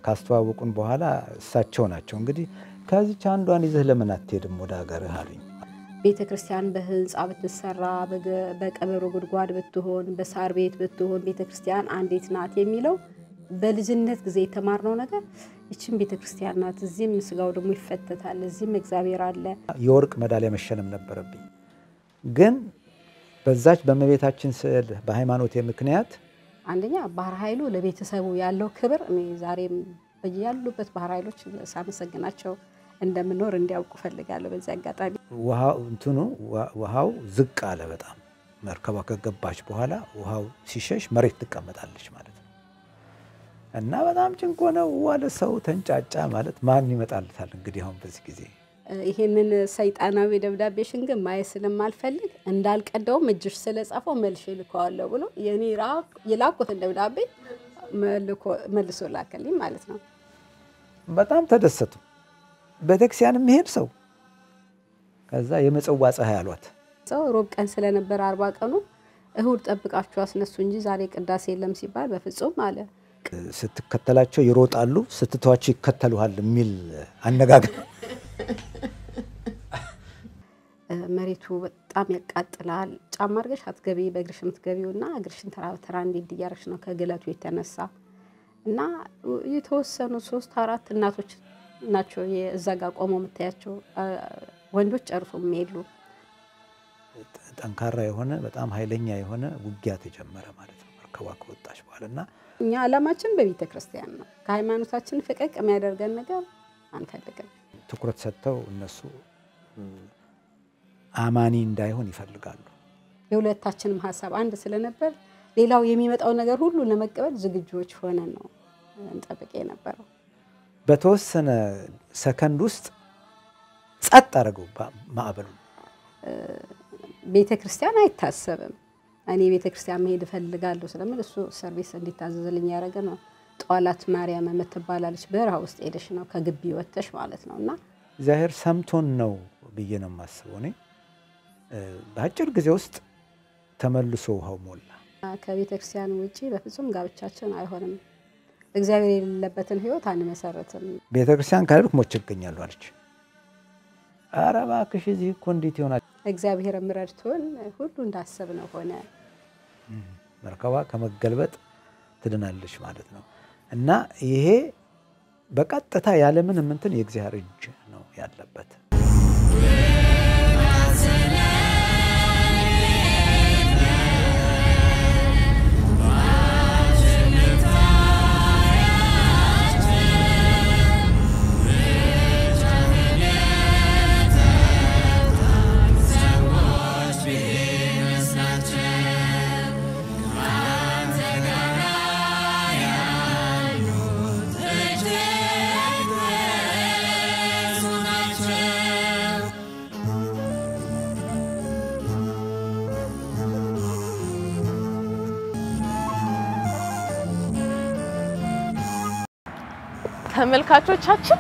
ካስተዋወቁን በኋላ እሳቸው ናቸው እንግዲህ ከዚህ አንዷን ይዘህ ለምን አትሄድም ወደ ሀገርህ አሉኝ ቤተክርስቲያን በህንጻ ብትሰራ በቀበሮ ጉድጓድ ብትሆን በሳር ቤት ብትሆን ቤተክርስቲያን አንዴት ናት የሚለው በልጅነት ጊዜ የተማርነው ነገር እቺን ቤተክርስቲያን ናት እዚህም ስጋው ደግሞ ይፈተታል እዚህም እግዚአብሔር አለ የወርቅ ሜዳሊያ መሸለም ነበረብኝ ግን በዛች በመቤታችን ስዕል በሃይማኖት ምክንያት አንደኛ ባህር ኃይሉ ለቤተሰቡ ያለው ክብር እኔ ዛሬም በያሉበት ባህር ኃይሎች ሳመሰግናቸው እንደምኖር እንዲያውቁ ፈልጋለሁ በዛ አጋጣሚ ውሃው ዝቅ አለ በጣም መርከቧ ከገባች በኋላ ውሃው ሲሸሽ መሬት ተቀመጣለች ማለት ነው እና በጣም ጭንቆ ነው ወደ ሰው ተንጫጫ ማለት ማን ይመጣልታል እንግዲህ አሁን በዚህ ጊዜ ይሄንን ሰይጣናዊ ደብዳቤሽን ግን ማየት ስለማልፈልግ እንዳልቀደው እጅሽ ስለጻፈው መልሼ ልከዋለሁ ብሎ የኔ የላኩት ደብዳቤ መልሶ ላከልኝ ማለት ነው በጣም ተደሰቱ በተክሲያን መሄድ ሰው ከዛ የመጽዋ ፀሐይ አሏት ሰው ሮብ ቀን ስለነበር 40 ቀኑ እሁድ ጠብቃችሁ አስነሱ እንጂ ዛሬ ቅዳሴ የለም ሲባል በፍጹም አለ ስትከተላቸው ይሮጣሉ ስትተዋቸው ይከተሉሃል የሚል አነጋገር መሬቱ በጣም ያቃጥላል ጫማ አርገሽ አትገቢ በእግርሽ ምትገቢውና እግርሽን ተራ እንዴት ይያርሽ ነው ከግለቱ የተነሳ እና የተወሰኑ 3-4 እናቶች ናቸው የዛጋ ቆመው መታያቸው ወንዶች ጨርሶ የሚሄዱ ጠንካራ የሆነ በጣም ኃይለኛ የሆነ ውጊያ ተጀመረ ማለት ነው መርከቧ ከወጣች በኋላና እኛ ዓላማችን በቤተክርስቲያን ነው ከሃይማኖታችን ፍቅቅ የሚያደርገን ነገር አንፈልግም ትኩረት ሰጥተው እነሱ አማኒ እንዳይሆን ይፈልጋሉ የሁለታችንም ሐሳብ አንድ ስለነበር ሌላው የሚመጣው ነገር ሁሉ ለመቀበል ዝግጁዎች ሆነን ነው እንጠብቅ የነበረው በተወሰነ ሰከንድ ውስጥ ጸጥ አረገው ማዕበሉ ቤተክርስቲያን አይታሰብም እኔ ቤተክርስቲያን መሄድ ፈልጋለሁ ስለምን እሱ ሰርቪስ እንዲታዘዝልኝ ያረገ ነው ጧላት ማርያም መተባላለች በረሃ ውስጥ ሄደሽ ነው ከግቢ ወጥተሽ ማለት ነውና ዛሄር ሰምቶን ነው ብዬ ነው ማስበው እኔ በአጭር ጊዜ ውስጥ ተመልሶ ውሃው ሞላ ከቤተክርስቲያን ውጪ በፍጹም ጋብቻችን አይሆንም እግዚአብሔር የሌለበትን ህይወት አንመሰረትም ቤተክርስቲያን ካልክ ሞት ይገኛሉ አለች አረባ ከሺዚ ኮንዲት ይሆናል እግዚአብሔር ምረድቶን ሁሉ እንዳሰብነው ሆነ መርከቧ ከመገልበጥ ትድናለች ማለት ነው እና ይሄ በቀጥታ ያለ ምንም እንትን የእግዚአብሔር እጅ ነው ያለበት ተመልካቾቻችን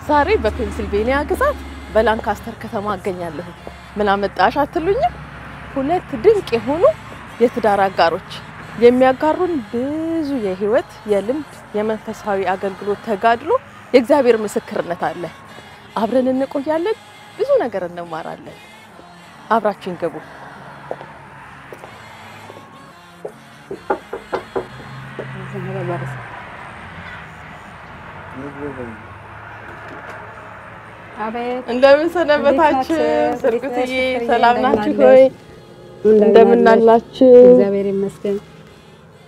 ዛሬ በፔንሲልቬኒያ ግዛት በላንካስተር ከተማ አገኛለሁ ምን አመጣሽ አትሉኝም ሁለት ድንቅ የሆኑ የትዳር አጋሮች የሚያጋሩን ብዙ የህይወት የልምድ የመንፈሳዊ አገልግሎት ተጋድሎ የእግዚአብሔር ምስክርነት አለ አብረን እንቆያለን ብዙ ነገር እንማራለን አብራችን ገቡ አቤት እንደምን ሰነበታችሁ ስርቁትዬ ሰላም ናችሁ ሆይ እንደምን አላችሁ እግዚአብሔር ይመስገን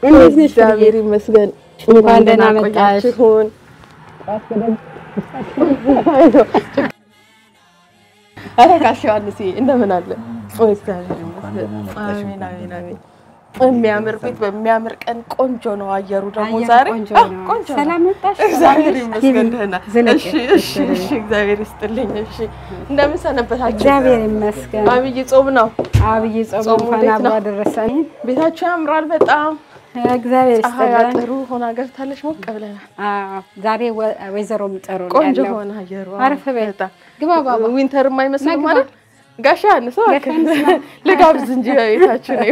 እንዴት ነሽ እግዚአብሔር ይመስገን እንኳን ደህና መጣችሁ አረጋሽ ዮሐንስ እንደምን አለ እግዚአብሔር ይመስገን አሜን አሜን አሜን የሚያምር ቤት በሚያምር ቀን ቆንጆ ነው አየሩ ደግሞ ዛሬ ቆንጆ ሰላም መጣሽ እግዚአብሔር ይመስገን ደህና እሺ እግዚአብሔር ይስጥልኝ እሺ እንደምን ሰነበታችሁ እግዚአብሔር ይመስገን አብይ ጾም ነው አብይ ጾም እንኳን አብሮ ደረሰኝ ቤታችሁ ያምራል በጣም እግዚአብሔር ይስጥልኝ ጥሩ ሆና ገርታለሽ ሞቅ ብለናል ዛሬ ወይዘሮ ምጥሩ ነው ቆንጆ ሆና አየሩ አረፈ ቤታ ግባ ባባ ዊንተር የማይመስል ማለት ጋሻ አንሰው ለጋብዝ እንጂ ቤታችሁ ነው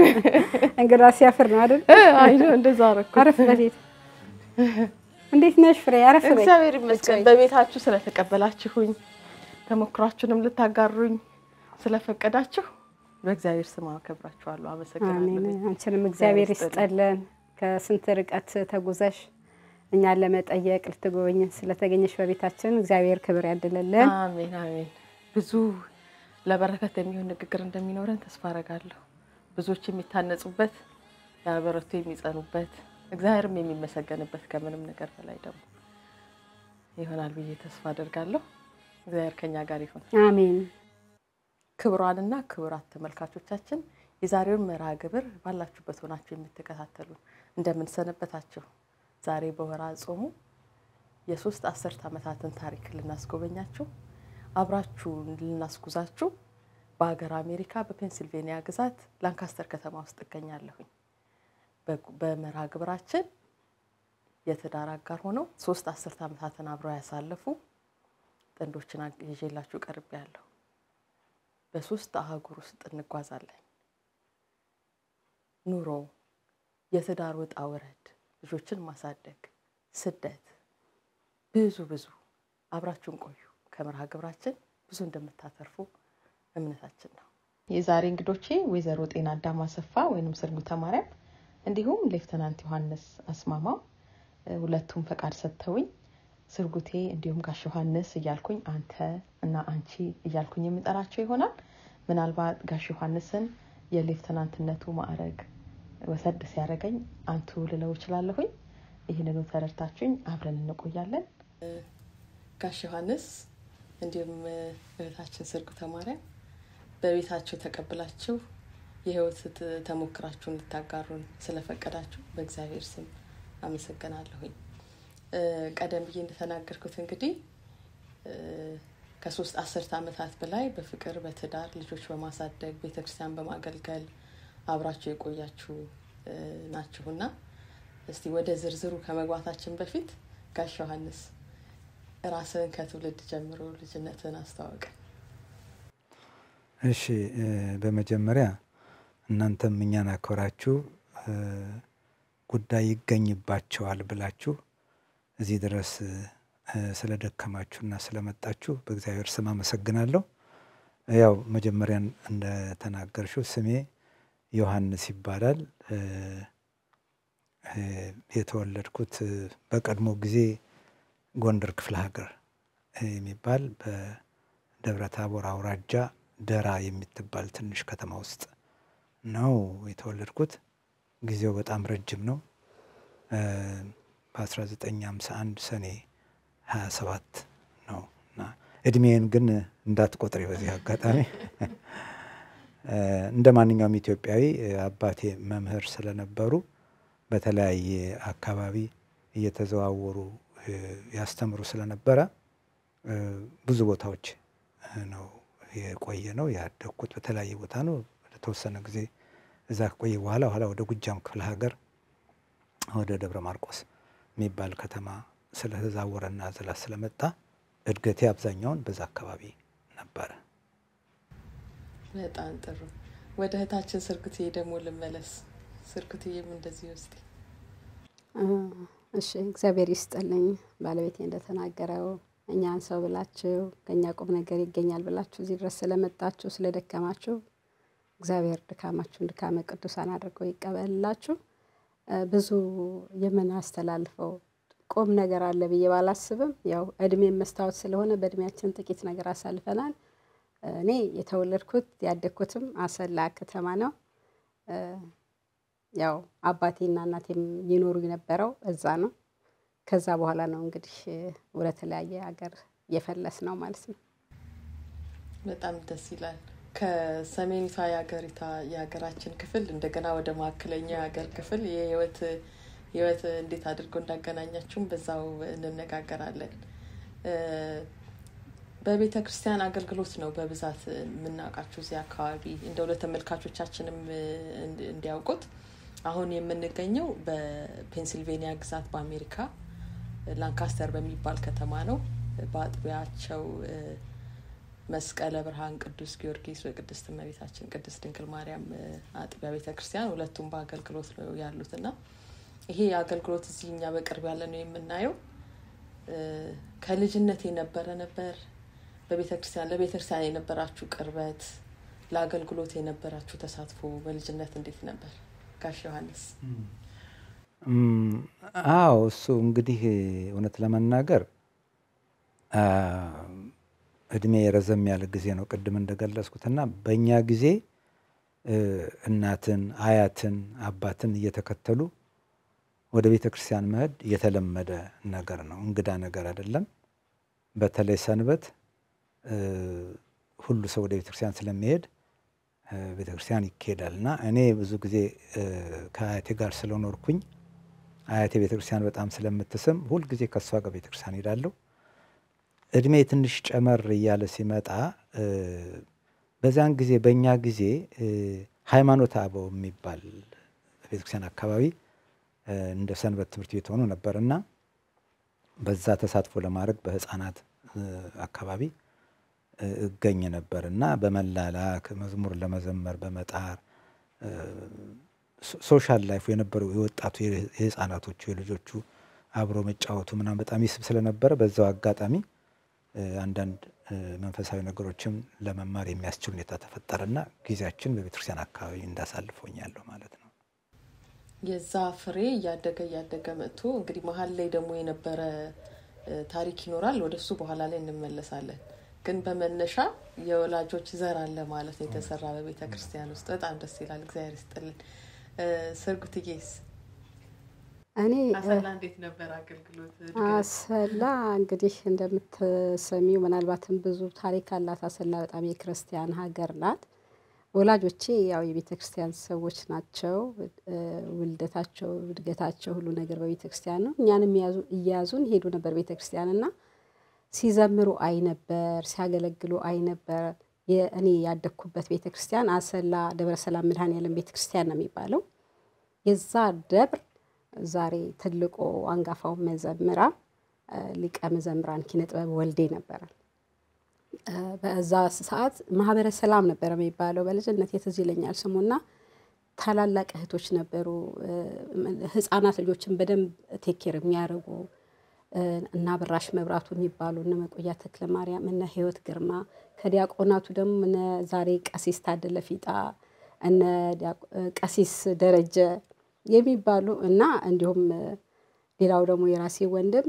እንግዳ ሲያፍር ነው አይደል አይዶ እንደዛ አረኩ አረፍ በቤት እንዴት ነሽ ፍሬ? አረፍ በይ። እግዚአብሔር ይመስገን በቤታችሁ ስለተቀበላችሁኝ ተሞክራችሁንም ልታጋሩኝ ስለፈቀዳችሁ በእግዚአብሔር ስም አከብራችኋለሁ። አመሰግናለሁ። አሜን። አንቺንም እግዚአብሔር ይስጥልን። ከስንት ርቀት ተጉዘሽ እኛን ለመጠየቅ ልትጎበኝን ስለተገኘሽ በቤታችን እግዚአብሔር ክብር ያድልልን። አሜን አሜን። ብዙ ለበረከት የሚሆን ንግግር እንደሚኖረን ተስፋ አደርጋለሁ። ብዙዎች የሚታነጹበት ያበረቱ የሚጸኑበት እግዚአብሔርም የሚመሰገንበት ከምንም ነገር በላይ ደግሞ ይሆናል ብዬ ተስፋ አደርጋለሁ። እግዚአብሔር ከኛ ጋር ይሁን። አሜን። ክብሯንና ክብራት ተመልካቾቻችን የዛሬውን መርሃ ግብር ባላችሁበት ሆናችሁ የምትከታተሉ እንደምን ሰነበታችሁ? ዛሬ በወራ ጾሙ የሶስት አስርት ዓመታትን ታሪክ ልናስጎበኛችሁ አብራችሁ ልናስጉዛችሁ በአገር አሜሪካ በፔንሲልቬኒያ ግዛት ላንካስተር ከተማ ውስጥ እገኛለሁ። በመርሃ ግብራችን የትዳር አጋር ሆነው ሶስት አስርት ዓመታትን አብረው ያሳለፉ ጥንዶችን ይዤላችሁ ቀርቤያለሁ። በሶስት አህጉር ውስጥ እንጓዛለን። ኑሮ፣ የትዳር ወጣ ወረድ፣ ልጆችን ማሳደግ፣ ስደት፣ ብዙ አብራችሁን ቆዩ። ከመርሃ ግብራችን ብዙ እንደምታተርፉ እምነታችን ነው። የዛሬ እንግዶቼ ወይዘሮ ጤና አዳም አሰፋ ወይንም ስርጉተ ማርያም እንዲሁም ሌፍተናንት ዮሐንስ አስማማው ሁለቱም ፈቃድ ሰጥተውኝ ስርጉቴ እንዲሁም ጋሽ ዮሐንስ እያልኩኝ አንተ እና አንቺ እያልኩኝ የምጠራቸው ይሆናል። ምናልባት ጋሽ ዮሐንስን የሌፍተናንትነቱ ማዕረግ ወሰድ ሲያደርገኝ አንቱ ልለው እችላለሁኝ። ይሄንን ተረድታችሁኝ አብረን እንቆያለን። ጋሽ ዮሐንስ እንዲሁም እህታችን ስርጉተ ማርያም በቤታችሁ ተቀብላችሁ የህይወት ተሞክራችሁን ልታጋሩን ስለፈቀዳችሁ በእግዚአብሔር ስም አመሰግናለሁኝ። ቀደም ብዬ እንደተናገርኩት እንግዲህ ከሶስት አስርት ዓመታት በላይ በፍቅር በትዳር ልጆች በማሳደግ ቤተክርስቲያን በማገልገል አብራችሁ የቆያችሁ ናችሁና እስቲ ወደ ዝርዝሩ ከመግባታችን በፊት ጋሽ ዮሐንስ ራስን ከትውልድ ጀምሮ ልጅነትን አስተዋወቀ። እሺ በመጀመሪያ እናንተም እኛን አክብራችሁ ጉዳይ ይገኝባቸዋል ብላችሁ እዚህ ድረስ ስለደከማችሁና ስለመጣችሁ በእግዚአብሔር ስም አመሰግናለሁ። ያው መጀመሪያ እንደተናገርሽው ስሜ ዮሐንስ ይባላል። የተወለድኩት በቀድሞ ጊዜ ጎንደር ክፍለ ሀገር የሚባል በደብረ ታቦር አውራጃ ደራ የምትባል ትንሽ ከተማ ውስጥ ነው የተወለድኩት። ጊዜው በጣም ረጅም ነው። በ1951 ሰኔ 27 ነውና እድሜን ግን እንዳትቆጥሪ በዚህ አጋጣሚ። እንደማንኛውም ኢትዮጵያዊ አባቴ መምህር ስለነበሩ በተለያየ አካባቢ እየተዘዋወሩ ያስተምሩ ስለነበረ ብዙ ቦታዎች ነው የቆየ ነው ያደኩት። በተለያየ ቦታ ነው ለተወሰነ ጊዜ እዛ ቆየ። በኋላ ወደ ጎጃም ክፍለ ሀገር ወደ ደብረ ማርቆስ የሚባል ከተማ ስለተዛወረና ዘላ ስለመጣ እድገቴ አብዛኛውን በዛ አካባቢ ነበር። በጣም ጥሩ። ወደ እህታችን ስርጉትዬ ደግሞ ልመለስ። ስርጉትዬም እንደዚህ ውስጥ እሺ እግዚአብሔር ይስጥልኝ። ባለቤቴ እንደተናገረው እኛን ሰው ብላችሁ ከኛ ቁም ነገር ይገኛል ብላችሁ እዚህ ድረስ ስለመጣችሁ ስለደከማችሁ እግዚአብሔር ድካማችሁን ድካመ ቅዱሳን አድርጎ ይቀበልላችሁ። ብዙ የምናስተላልፈው ቁም ነገር አለ ብዬ ባላስብም ያው እድሜ መስታወት ስለሆነ በእድሜያችን ጥቂት ነገር አሳልፈናል። እኔ የተወለድኩት ያደግኩትም አሰላ ከተማ ነው። ያው አባቴና እናቴም ይኖሩ የነበረው እዛ ነው። ከዛ በኋላ ነው እንግዲህ ወደ ተለያየ ሀገር የፈለስ ነው ማለት ነው። በጣም ደስ ይላል። ከሰሜኒቷ የሀገራችን ክፍል እንደገና ወደ ማዕከለኛው የሀገር ክፍል የህይወት እንዴት አድርጎ እንዳገናኛችሁም በዛው እንነጋገራለን። በቤተ ክርስቲያን አገልግሎት ነው በብዛት የምናውቃችሁ እዚህ አካባቢ። እንደው ለተመልካቾቻችንም እንዲያውቁት አሁን የምንገኘው በፔንሲልቬኒያ ግዛት በአሜሪካ ላንካስተር በሚባል ከተማ ነው። በአጥቢያቸው መስቀለ ብርሃን ቅዱስ ጊዮርጊስ ወቅድስት እመቤታችን ቅድስት ድንግል ማርያም አጥቢያ ቤተክርስቲያን ሁለቱም በአገልግሎት ነው ያሉትና ይሄ አገልግሎት እዚህኛ በቅርብ ያለ ነው የምናየው ከልጅነት የነበረ ነበር በቤተክርስቲያን ለቤተክርስቲያን የነበራችሁ ቅርበት ለአገልግሎት የነበራችሁ ተሳትፎ በልጅነት እንዴት ነበር ጋሽ ዮሐንስ? አዎ እሱ እንግዲህ እውነት ለመናገር እድሜ ረዘም ያለ ጊዜ ነው ቅድም እንደገለጽኩትና በእኛ ጊዜ እናትን አያትን አባትን እየተከተሉ ወደ ቤተክርስቲያን መሄድ የተለመደ ነገር ነው እንግዳ ነገር አይደለም በተለይ ሰንበት ሁሉ ሰው ወደ ቤተክርስቲያን ስለሚሄድ ቤተክርስቲያን ይኬዳልና እኔ ብዙ ጊዜ ከአያቴ ጋር ስለኖርኩኝ አያቴ ቤተክርስቲያን በጣም ስለምትስም ሁሉ ጊዜ ከሷ ጋር ቤተክርስቲያን ሄዳለሁ እድሜ ትንሽ ጨመር እያለ ሲመጣ በዛን ጊዜ በእኛ ጊዜ ሃይማኖት አበው የሚባል ቤተክርስቲያን አካባቢ እንደ ሰንበት ትምህርት ቤት ሆኖ ነበርና በዛ ተሳትፎ ለማድረግ በህፃናት አካባቢ እገኝ ነበርና በመላላክ መዝሙር ለመዘመር በመጣር ሶሻል ላይፍ የነበረው የወጣቱ የህፃናቶቹ የልጆቹ አብሮ መጫወቱ ምናምን በጣም ይስብ ስለነበረ በዛው አጋጣሚ አንዳንድ መንፈሳዊ ነገሮችም ለመማር የሚያስችል ሁኔታ ተፈጠረና ጊዜያችን በቤተክርስቲያን አካባቢ እንዳሳልፎኛለሁ ማለት ነው። የዛ ፍሬ ያደገ መጥቶ እንግዲህ መሃል ላይ ደግሞ የነበረ ታሪክ ይኖራል ወደሱ በኋላ ላይ እንመለሳለን። ግን በመነሻ የወላጆች ዘር አለ ማለት ነው የተሰራ በቤተክርስቲያን ውስጥ በጣም ደስ ይላል እግዚአብሔር ይስጥልን። ሰርጉትዬስ እኔ አሰላ እንዴት ነበር አገልግሎት? አሰላ እንግዲህ እንደምትሰሚው ምናልባትም ብዙ ታሪክ አላት አሰላ በጣም የክርስቲያን ሀገር ናት። ወላጆቼ ያው የቤተክርስቲያን ሰዎች ናቸው ውልደታቸው እድገታቸው ሁሉ ነገር በቤተክርስቲያን ነው እኛንም ይያዙን ሄዱ ነበር ቤተክርስቲያንና ሲዘምሩ አይ ነበር ሲያገለግሉ አይ ነበር እኔ ያደኩበት ቤተክርስቲያን አሰላ ደብረ ሰላም መድኃኔዓለም ቤተክርስቲያን ነው የሚባለው የዛ ደብር ዛሬ ትልቁ አንጋፋው መዘምራ ሊቀ መዘምራን ኪነጥበብ ወልዴ ነበር በዛ ሰዓት ማህበረ ሰላም ነበር የሚባለው በልጅነት ትዝ ይለኛል ስሙና ታላላቅ እህቶች ነበሩ ህፃናት ልጆችን በደንብ ቴኬር የሚያረጉ እና ብራሽ መብራቱ የሚባሉ እነ መቆያ ተክለ ማርያም እና ህይወት ግርማ ከዲያቆናቱ ደግሞ እነ ዛሬ ቀሲስ ታደለ ፊጣ እነ ቀሲስ ደረጀ የሚባሉ እና እንዲሁም ሌላው ደግሞ የራሴ ወንድም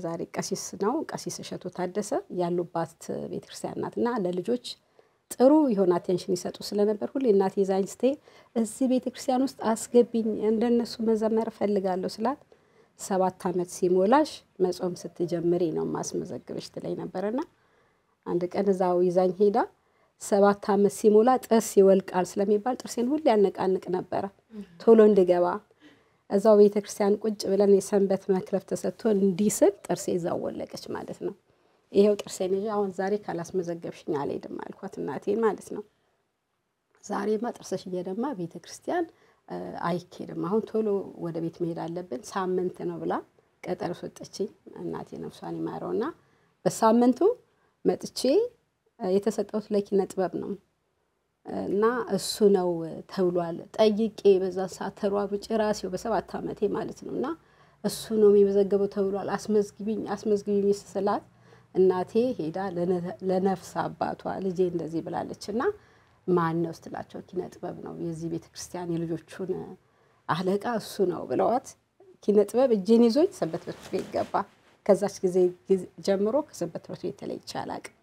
ዛሬ ቀሲስ ነው ቀሲስ እሸቱ ታደሰ ያሉባት ቤተክርስቲያን ናትና ለልጆች ጥሩ የሆነ አቴንሽን ይሰጡ ስለነበር ሁሉ እናቴ ይዛኝ ስትይ እዚህ ቤተክርስቲያን ውስጥ አስገቢኝ እንደነሱ መዘመር ፈልጋለሁ ስላት 7 አመት ሲሞላሽ መጾም ስትጀምሪ ነው ማስመዘግብሽ ትለኝ ነበርና አንድ ቀን እዛው ይዛኝ ሄዳ 7 አመት ሲሞላ ጥርስ ይወልቃል ስለሚባል ጥርሴን ሁሉ ያነቃንቅ ነበር ቶሎ እንድገባ እዛው ቤተክርስቲያን ቁጭ ብለን የሰንበት መክረፍ ተሰጥቶ እንዲስል ጥርሴ እዛው ወለቀች ማለት ነው ይሄው ጥርሴን ይዤ አሁን ዛሬ ካላስመዘገብሽኝ አልሄድም አልኳት እናቴን ማለት ነው ዛሬማ ጥርስሽ እየደማ ቤተክርስቲያን አይኬድም አሁን ቶሎ ወደ ቤት መሄድ አለብን ሳምንት ነው ብላ ቀጠሮ ሰጠችኝ እናቴ ነፍሷን ይማረውና በሳምንቱ መጥቼ የተሰጠሁት ለኪነ ጥበብ ነው እና እሱ ነው ተብሏል ጠይቄ በዛ ሰዓት ተሯሩጬ ራሴው በ7 አመቴ ማለት ነውና እሱ ነው የሚመዘገበው ተብሏል አስመዝግቢኝ ስላት እናቴ ሄዳ ለነፍስ አባቷ ልጄ እንደዚህ ብላለችና ማን ነው ስትላቸው ኪነ ጥበብ ነው የዚህ ቤተክርስቲያን የልጆቹን አለቃ እሱ ነው ብለዋት ኪነ ጥበብ እጄን ይዞኝ ሰንበት ትምህርት ቤት ገባ ከዛች ጊዜ ጀምሮ ከሰንበት ትምህርት ቤት ተለይቼ አላቅም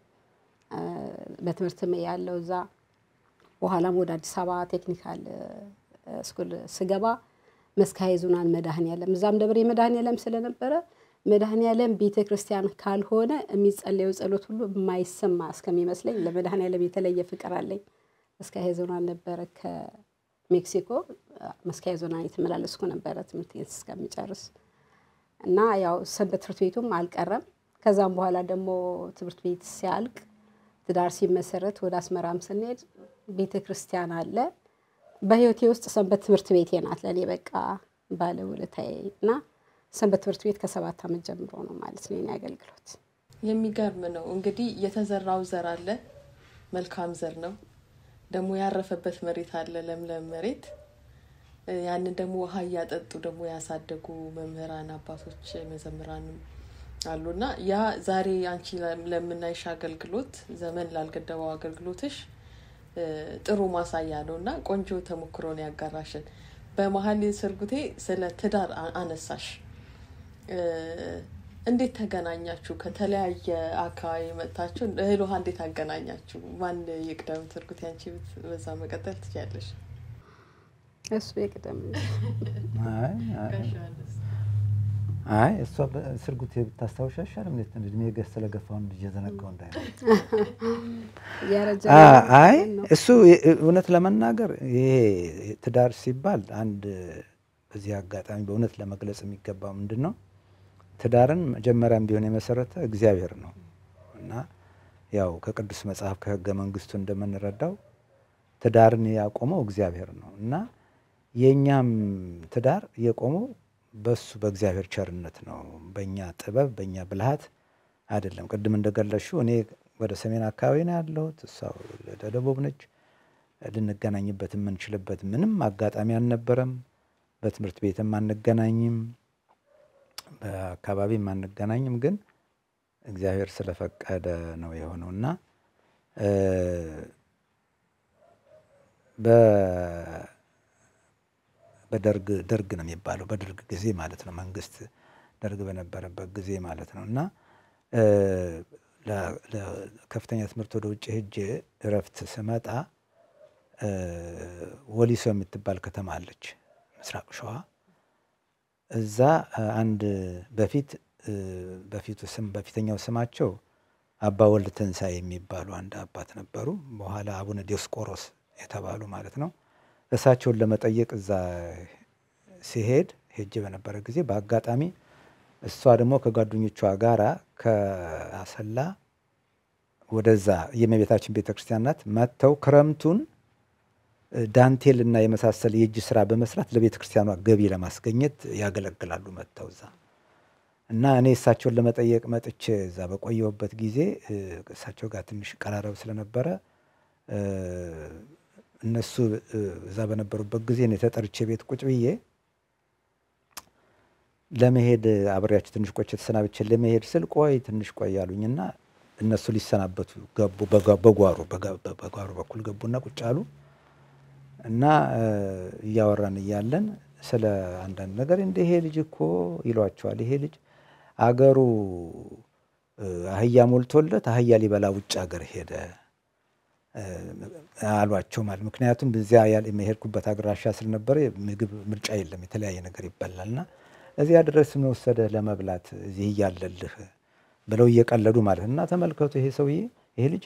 በትምህርት ያለው እዛ በኋላም ወደ አዲስ አበባ ቴክኒካል ስኩል ስገባ መስካየ ዙናን መድኃኔዓለም እዛም ደብረ መድኃኔዓለም ስለነበረ መድኃኔዓለም ቤተክርስቲያን ካልሆነ የሚጸለየው ጸሎት ሁሉ የማይሰማ እስከሚመስለኝ ለመድኃኔዓለም የተለየ ፍቅር አለኝ መስካየ ዙናን ነበር ከሜክሲኮ መስካየ ዙናን የተመላለስኩ ነበር ትምህርት እስከምጨርስ እና ያው ሰንበት ትምህርት ቤቱም አልቀረም ከዛም በኋላ ደግሞ ትምህርት ቤት ሲያልቅ ትዳር ሲመሰረት ወደ አስመራም ስንሄድ ቤተክርስቲያን አለ በህይወቴ ውስጥ ሰንበት ትምህርት ቤቴ ናት ለኔ በቃ ባለውለታዬና ሰንበት ትምህርት ቤት ከ7 አመት ጀምሮ ነው ማለት ነው የኔ አገልግሎት የሚገርም ነው እንግዲህ የተዘራው ዘር አለ መልካም ዘር ነው ደግሞ ያረፈበት መሬት አለ ለምለም መሬት ያንን ደግሞ ውሃ እያጠጡ ደግሞ ያሳደጉ መምህራን አባቶች መዘምራንም አሉና ያ ዛሬ አንቺ ለምናይሽ አገልግሎት ዘመን ላልገደበው አገልግሎትሽ ጥሩ ማሳያ ነውና ቆንጆ ተሞክሮን ያጋራሽን በመሐል ስርጉቴ ስለ ትዳር አነሳሽ እንዴት ተገናኛችሁ ከተለያየ አካባቢ መጣችሁ እህል ውሃ እንዴት አገናኛችሁ ማን ይቅደም ስርጉቴ አንቺ በዛ መቀጠል ትችያለሽ እሱ ይቅደም አይ እሷ ስርጉቴ ብታስታውሻሽ አይደል እንዴት እድሜ ስለገፋው ልጅ ዘነጋው እንዳይ አይ እሱ እውነት ለመናገር ይሄ ትዳር ሲባል አንድ በዚህ አጋጣሚ በእውነት ለመግለጽ የሚገባው ምንድነው ትዳርን መጀመሪያም ቢሆን የመሰረተ እግዚአብሔር ነው እና ያው ከቅዱስ መጽሐፍ ከሕገ መንግስቱ እንደምንረዳው ትዳርን ያቆመው እግዚአብሔር ነው እና የኛም ትዳር የቆመው በሱ በእግዚአብሔር ቸርነት ነው በእኛ ጥበብ በእኛ ብልሃት አይደለም ቅድም እንደገለሽው እኔ ወደ ሰሜን አካባቢ ነው ያለሁት እሷ ወደ ደቡብ ነች ልንገናኝበት የምንችልበት ምንም አጋጣሚ አልነበረም በትምህርት ቤትም አንገናኝም በአካባቢም አንገናኝም ግን እግዚአብሔር ስለፈቀደ ነው የሆነውና በደርግ ነው የሚባለው በደርግ ጊዜ ማለት ነው መንግስት ደርግ በነበረበት ጊዜ ማለት ነውና ለከፍተኛ ትምህርት ወደ ውጭ ሄጄ እረፍት ስመጣ ወሊሶ የምትባል ከተማ አለች ምስራቅ ሸዋ እዛ አንድ በፊተኛው ስማቸው አባ ወልድ ትንሳኤ የሚባሉ አንድ አባት ነበሩ በኋላ አቡነ ዲዮስቆሮስ የተባሉ ማለት ነው እሳቸውን ለመጠየቅ እዛ ሲሄድ ሄጄ በነበረ ጊዜ በአጋጣሚ እሷ ደግሞ ከጓደኞቿ ጋራ ከአሰላ ወደዛ የእመቤታችን ቤተክርስቲያን ናት መተው ክረምቱን ዳንቴልና የመሳሰል የእጅ ስራ በመስራት ለቤተክርስቲያኗ ገቢ ለማስገኘት ያገለግላሉ መተው እዛ እና እኔ እሳቸውን ለመጠየቅ መጥቼ እዛ በቆየሁበት ጊዜ እሳቸው ጋር ትንሽ ቀራረብ ስለነበረ እነሱ እዛ በነበሩበት ጊዜ እኔ ተጠርቼ ቤት ቁጭ ብዬ ለመሄድ አብሬያቸው ትንሽ ቆይቼ ተሰናብቼ ለመሄድ ስል ቆይ ትንሽ ቆይ ያሉኝና እነሱ ሊሰናበቱ ገቡ በጓሮ በኩል ገቡና ቁጭ አሉ እና እያወራን እያለን ስለ አንዳንድ ነገር እንደ ይሄ ልጅ እኮ ይሏቸዋል ይሄ ልጅ አገሩ አህያ ሞልቶለት አህያ ሊበላ ውጭ አገር ሄደ አሏቸው ማለት ምክንያቱም በዚያ የመሄድኩበት አገራሻ ስለነበረ ምግብ ምርጫ የለም የተለያየ ነገር ይበላልና እዚያ ድረስ ነው ወሰደ ለመብላት እዚህ ያለልህ ብለው እየቀለዱ ማለትና ተመልከቱ ይሄ ሰውዬ ይሄ ልጅ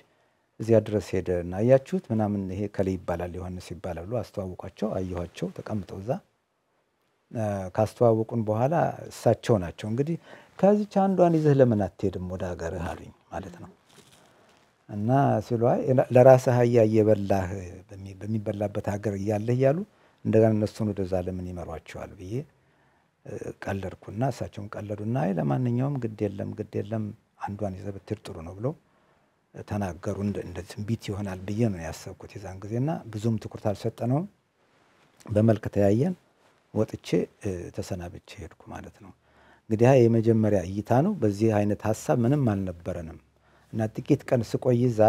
እዚያ ድረስ ሄደና አያችሁት ምናምን ይሄ ከላይ ይባላል ዮሐንስ ይባላል ብሎ አስተዋወቋቸው አየኋቸው ተቀምጠው እዛ ካስተዋወቁን በኋላ እሳቸው ናቸው እንግዲህ ከዚች አንዷን ይዘህ ለምን አትሄድም ወደ ሀገርህ አሉኝ ማለት ነው እና ሲሏይ ለራስህ አህያ እየበላህ በሚበላበት ሀገር እያለህ ያሉ እንደገና እነሱን ወደዛ ለምን ይመሯቸዋል ብዬ ቀለድኩና እሳቸውን ቀለዱና አይ ለማንኛውም ግድ የለም አንዷን ይዘህ ብትሄድ ጥሩ ነው ብሎ ተናገሩ እንደ ትንቢት ይሆናል ብዬ ነው ያሰብኩት የዛን ጊዜና ብዙም ትኩረት አልሰጠነውም በመልክ ተያየን ወጥቼ ተሰናብቼ ሄድኩ ማለት ነው እንግዲህ የመጀመሪያ እይታ ነው በዚህ አይነት ሐሳብ ምንም አልነበረንም እና ጥቂት ቀን ስቆይዛ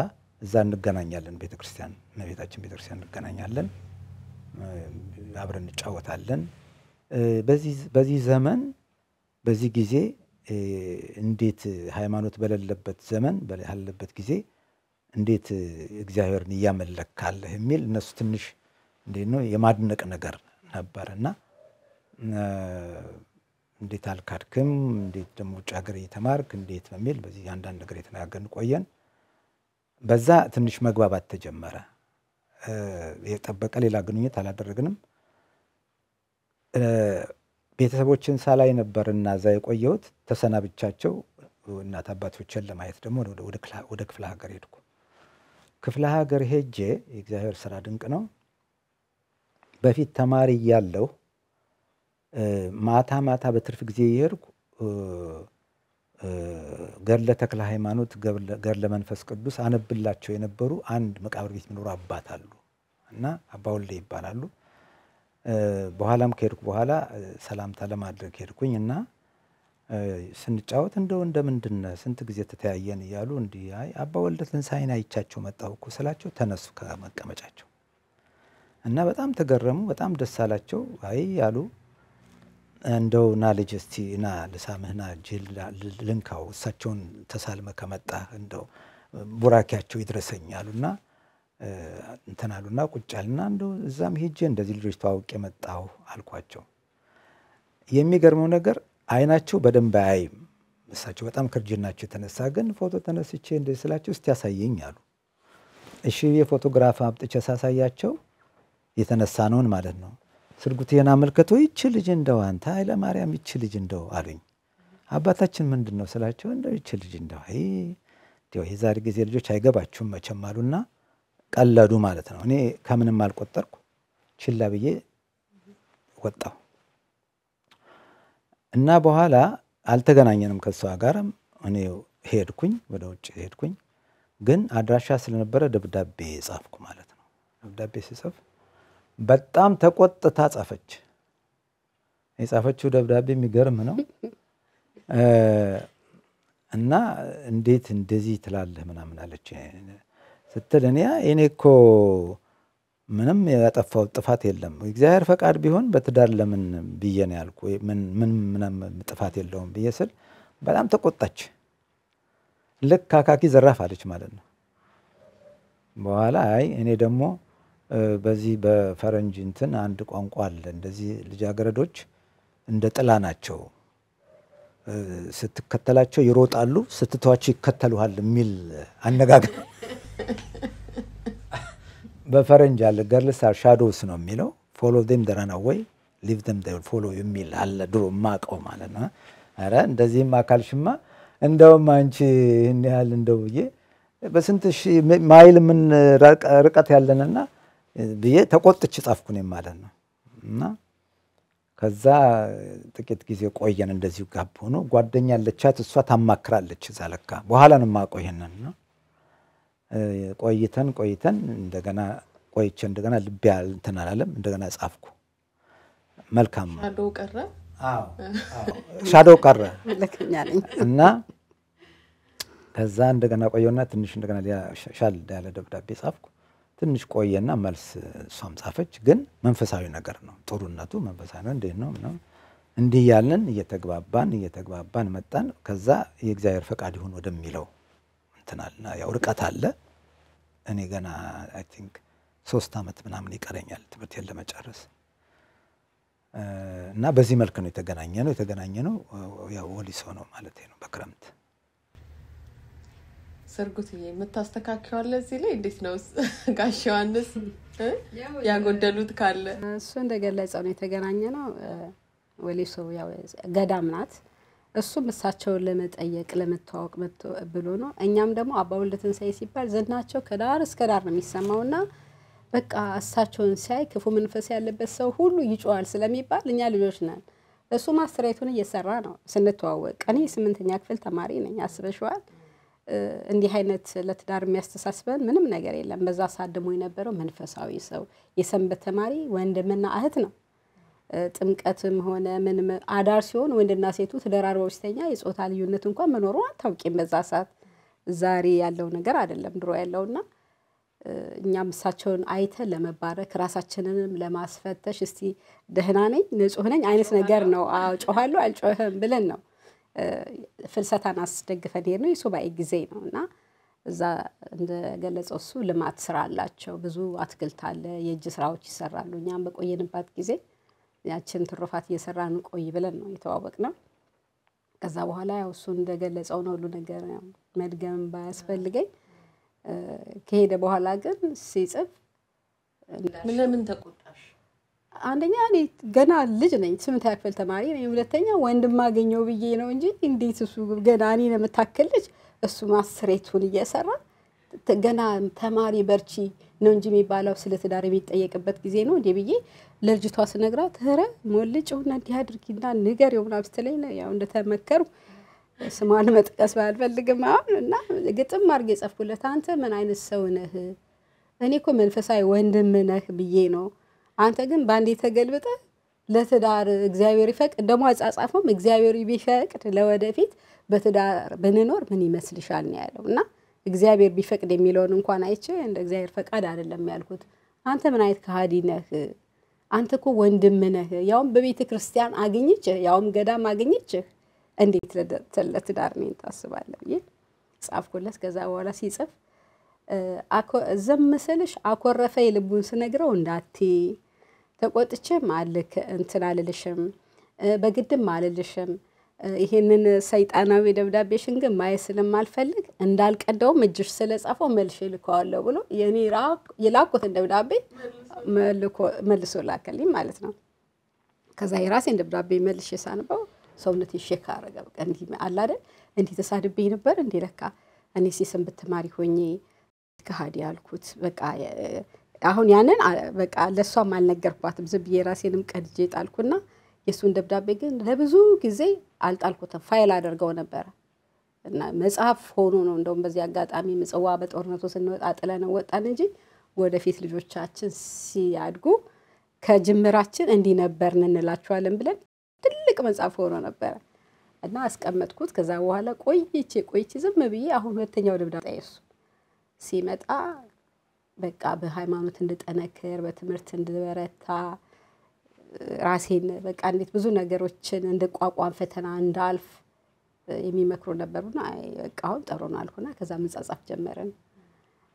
እዛ እንገናኛለን ቤተክርስቲያን እመቤታችን ቤተክርስቲያን እንገናኛለን አብረን እንጫወታለን በዚህ ዘመን በዚህ ጊዜ እንዴት ሃይማኖት በሌለበት ዘመን በሌለበት ጊዜ እንዴት እግዚአብሔርን ያመለካለህ የሚል እነሱ ትንሽ እንዴት ነው የማድነቅ ነገር ነበርና እንዴት አልካድክም እንዴት ደግሞ ውጭ ሀገር እየተማርክ እንዴት በሚል በዚህ አንዳንድ ነገር የተናገርን ቆየን በዛ ትንሽ መግባባት ተጀመረ የጠበቀ ሌላ ግንኙነት አላደረግንም ቤተሰቦችን ሳላይ ነበርና እዛ የቆየሁት ተሰናብቻቸው እናት አባቶችን ለማየት ደግሞ ወደ ክፍለ ሀገር ሄድኩ ክፍለ ሀገር ሄጄ የእግዚአብሔር ስራ ድንቅ ነው በፊት ተማሪ ያለው ማታ በትርፍ ጊዜ ይሄድኩ ገድለ ተክለ ሃይማኖት ገድለ መንፈስ ቅዱስ አነብላቸው የነበሩ አንድ መቃብር ቤት ምኖር አባት አሉ እና አባ ወልዴ ይባላሉ በኋላም ከሄድኩ በኋላ ሰላምታ ለማድረግ ሄድኩኝና ስንጫወት እንደምንድን ስንት ጊዜ ተተያየን እያሉ እንዲህ አይ አባ ወልደ ትንሳኤን አይቻቸው መጣሁ እኮ ስላቸው ተነሱ ከመቀመጫቸው እና በጣም ተገረሙ በጣም ደስ አላቸው አይ ያሉ እንደው ና ልጅ እስቲ ና ልሳምህና ጅል ልንካው እሳቸውን ተሳልመ ከመጣ እንደው ቡራኪያቸው ይድረሰኛሉና እንተናሉና ቁጫልና እንደው እዛም ሄጄ እንደዚህ ልጆች ተዋውቄ መጣሁ አልኳቸው የሚገርመው ነገር አይናቸው በደንብ አይም እሳቸው በጣም ከርጅናቸው የተነሳ ግን ፎቶ ተነስቼ እንደዚህ ስላቸው እስቲ ያሳየኝ አሉ እሺ የፎቶግራፍ አብጥቼ ሳሳያቸው የተነሳነውን ማለት ነው ስርጉቴና መልከቶ ይች ልጅ እንደው አንተ ኃይለ ማርያም ይች ልጅ እንደው አሉኝ አባታችን ምንድነው ስላቸው እንደው ይች ልጅ እንደው አይ ዲው የዛሬ ጊዜ ልጆች አይገባችሁም መቼም አሉና ቀለዱ ማለት ነው እኔ ከምንም አልቆጠርኩ ችላ ብዬ ወጣሁ እና በኋላ አልተገናኘንም ከሷ ጋርም እኔ ሄድኩኝ ወደ ውጭ ሄድኩኝ ግን አድራሻ ስለነበረ ደብዳቤ ጻፍኩ ማለት ነው ደብዳቤ ሲጽፍ በጣም ተቆጥታ ጻፈች የጻፈችው ደብዳቤ የሚገርም ነው እና እንዴት እንደዚህ ትላለህ ምናምን አለች ስትል እኔ እኮ ምንም ያጠፋው ጥፋት የለም እግዚአብሔር ፈቃድ ቢሆን በትዳር ለምን ብየነ ያልኩ ምንም ጥፋት የለውም ብየስል በጣም ተቆጣች ልክ አካኪ ዘራፍ አለች ማለት ነው በኋላ አይ እኔ ደግሞ በዚህ በፈረንጅ እንትን አንድ ቋንቋ አለ እንደዚህ ልጃገረዶች እንደ ጥላ ናቸው ስትከተላቸው ይሮጣሉ ስትተዋቸው ይከተሉሃል የሚል አነጋገር በፈረንጅ አለ girls are shadows ነው የሚለው follow them they run away leave them they will follow የሚል አለ ድሮ ማቀው ማለት ነው አረ እንደዚህም አካልሽማ እንደውም አንቺ እንያል እንደውዬ በስንት ማይል ምን ርቀት ያለንና በየ ተቆጥች ጻፍኩኝ ማለት ነው እና ከዛ ጥቂት ጊዜ ቆየን እንደዚሁ ጋብ ሆኖ ጓደኛ አለቻት እሷ ታማክራለች ዛለካ በኋላ ነው ማቀው ይሄንን ነው ቆይተን እንደገና ቆይቼ እንደገና ልብ ያል እንትን አላለም እንደገና ጻፍኩ መልካም ሻዶው ቀረ አዎ ሻዶው ቀረ ለከኛ ነኝ እና ከዛ እንደገና ቆየውና ትንሽ እንደገና ሻል ያለ ደብዳቤ ጻፍኩ ትንሽ ቆየና መልስ ሷም ጻፈች ግን መንፈሳዊ ነገር ነው ጥሩነቱ መንፈሳዊ ነው ነው እንዴ ያለን እየተግባባን መጣን ከዛ የእግዚአብሔር ፈቃድ ይሁን ወደሚለው እንትናልና ያው ርቀት አለ እኔ ገና አይ ቲንክ 3 አመት ምናምን ይቀረኛል ትምህርቴን ለመጨረስ እና በዚህ መልኩ ነው የተገናኘነው ያው ወሊሶ ነው ማለት ነው በክረምት ሰርጉትዬ የምታስተካክለው እዚህ ላይ እንዴት ነው ጋሽ ዮሐንስ ያጎደሉት ካለ እሱ እንደገለጸው ነው የተገናኘነው ወሊሶ ያው ገዳም ናት እሱም እሳቸውን ለመጠየቅ ለመተዋወቅ ብሎ ነው እኛም ደግሞ አባ ወልደ ትንሳኤ ሲባል ዘናቸው ከዳር እስከ ዳር ነው የሚሰማውና በቃ እሳቸውን ሲያይ ክፉ መንፈስ ያለበት ሰው ሁሉ ይጮሃል ስለሚባል እኛ ልጆች ነን እሱ ማስተራይቱን እየሰራ ነው ስንተዋወቅ እኔ 8ኛ ክፍል ተማሪ ነኝ አስበሽዋል እንዲህ አይነት ለትዳር የሚያስተሳስበን ምንም ነገር የለም በዛ ሳደሙ የነበረው መንፈሳዊ ሰው የሰንበት ተማሪ ወንድምና እህት ነው ጥምቀትም ሆነ ምንም አዳር ሲሆን ወንድና ሴቱ ተደራርበው ሲተኛ የጾታ ልዩነት እንኳን መኖሩ አታውቂም በዛ ሰዓት ዛሬ ያለው ነገር አይደለም ድሮ ያለውና እኛም እሳቸውን አይተን ለመባረክ ራሳችንንም ለማስፈተሽ እስቲ ደህና ነኝ ንጹህ ነኝ አይነት ነገር ነው ጮሃለሁ አልጮህም ብለን ነው ፍልሰታን አስደግፈን ነው የሱባኤ ጊዜ ነውና እዛ እንደገለጸው እሱ ልማት ስራ አላቸው ብዙ አትክልት አለ የእጅ ስራዎች ይሰራሉ እኛም በቆየንባት ጊዜ ያችን ትሩፋት እየሰራን ቆይ ብለን ነው የተዋወቅነው ከዛ በኋላ ያው እሱ እንደገለጸው ነው ሁሉ ነገር ያው መድገም ባያስፈልገኝ ከሄደ በኋላ ግን ሲጽፍ ለምን ተቆጣሽ አንደኛ እኔ ገና ልጅ ነኝ 8ኛ ክፍል ተማሪ ነኝ ሁለተኛ ወንድም ማገኘው ብዬ ነው እንጂ እንዴት እሱ ገና እኔ ለምታከል ልጅ እሱ ማስተሬቱን እየሰራ ገና ተማሪ በርቺ ነው እንጂ የሚባለው ስለ ትዳር የሚጠየቅበት ጊዜ ነው እንዴ ብዬ ለልጅቷ ስነግራት ኧረ ሞልጭውና እንዲህ አድርጊና ንገሪው ምናምን ስትለኝ ነው ያው እንደተመከሩ ስሟን መጥቀስ ባልፈልግም እና ግጥም አድርጌ ጻፍኩለት አንተ ምን አይነት ሰው ነህ እኔ እኮ መንፈሳዊ ወንድም ነህ ብዬ ነው አንተ ግን ባንዴ ተገልብጠ ለትዳር እግዚአብሔር ይፈቅድ ደሞ አጻጻፈም እግዚአብሔር ቢፈቅድ ለወደፊት በትዳር ብንኖር ምን ይመስልሻል ነው ያለውና እግዚአብሔር ቢፈቅድ የሚለውን እንኳን አይቼ እንደ እግዚአብሔር ፈቃድ አይደለም ያልኩት አንተ ምን አይነት ከሃዲ ነህ አንተ እኮ ወንድም ነህ ያውም በቤተ ክርስቲያን አግኝቼ ያውም ገዳም አግኝቼ እንዴት ለትዳር ነው ታስባለህ ይል ጻፍኩለት ከዛ በኋላ ሲጽፍ ዘመሰልሽ አኮረፈ ልቡን ስነግረው እንዳቲ ተቆጥቼ ማልክ እንትን አልልሽም በግድም አልልሽም ይሄንን ሰይጣናዊ ደብዳቤሽን ግን ማየት ስለማልፈልግ እንዳልቀደውም እጅሽ ስለጻፈው መልሼ ልከዋለሁ ብሎ የኔ የላኩት ደብዳቤ መልሶ ላከልኝ ማለት ነው ከዛ የራሴን ደብዳቤ መልሼ ሳነበው ሰውነቴ ሸካ አረጋ በቃ እንዲህ አለ አይደል እንዲህ ተሳድብኝ ነበር እንዲህ ለካ እኔ ሲስም ብትማሪ ሆኜ ከሃዲ ያልኩት በቃ አሁን ያንን በቃ ለሷም አልነገርኳትም ዝም የራሴንም ቀድጄ ጣልኩና የሱን ደብዳቤ ግን ለብዙ ጊዜ አልጣልኩትም ፋይል አድርገው ነበር እና መጽሐፍ ሆኖ ነው እንደውም በዚህ አጋጣሚ ምጽዋ በጦርነቱ ስንወጣ ጥለን ወጣን እንጂ ወደፊት ልጆቻችን ሲያድጉ ከጅምራችን እንዲህ ነበርን እንላቸዋለን ብለን ትልቅ መጽሐፍ ሆኖ ነበር እና አስቀመጥኩት ከዛ በኋላ ቆይቼ ዝም ብዬ አሁን ሁለተኛው ደብዳቤ እሱ ሲመጣ በቃ በሃይማኖት እንድጠነክር በትምህርት እንድበረታ ራሴን በቃ እንዴት ብዙ ነገሮችን እንድቋቋም ፈተና እንዳልፍ የሚመክሩ ነበርና በቃ አሁን ጠሩን አልኩና ከዛ መጻጻፍ ጀመረን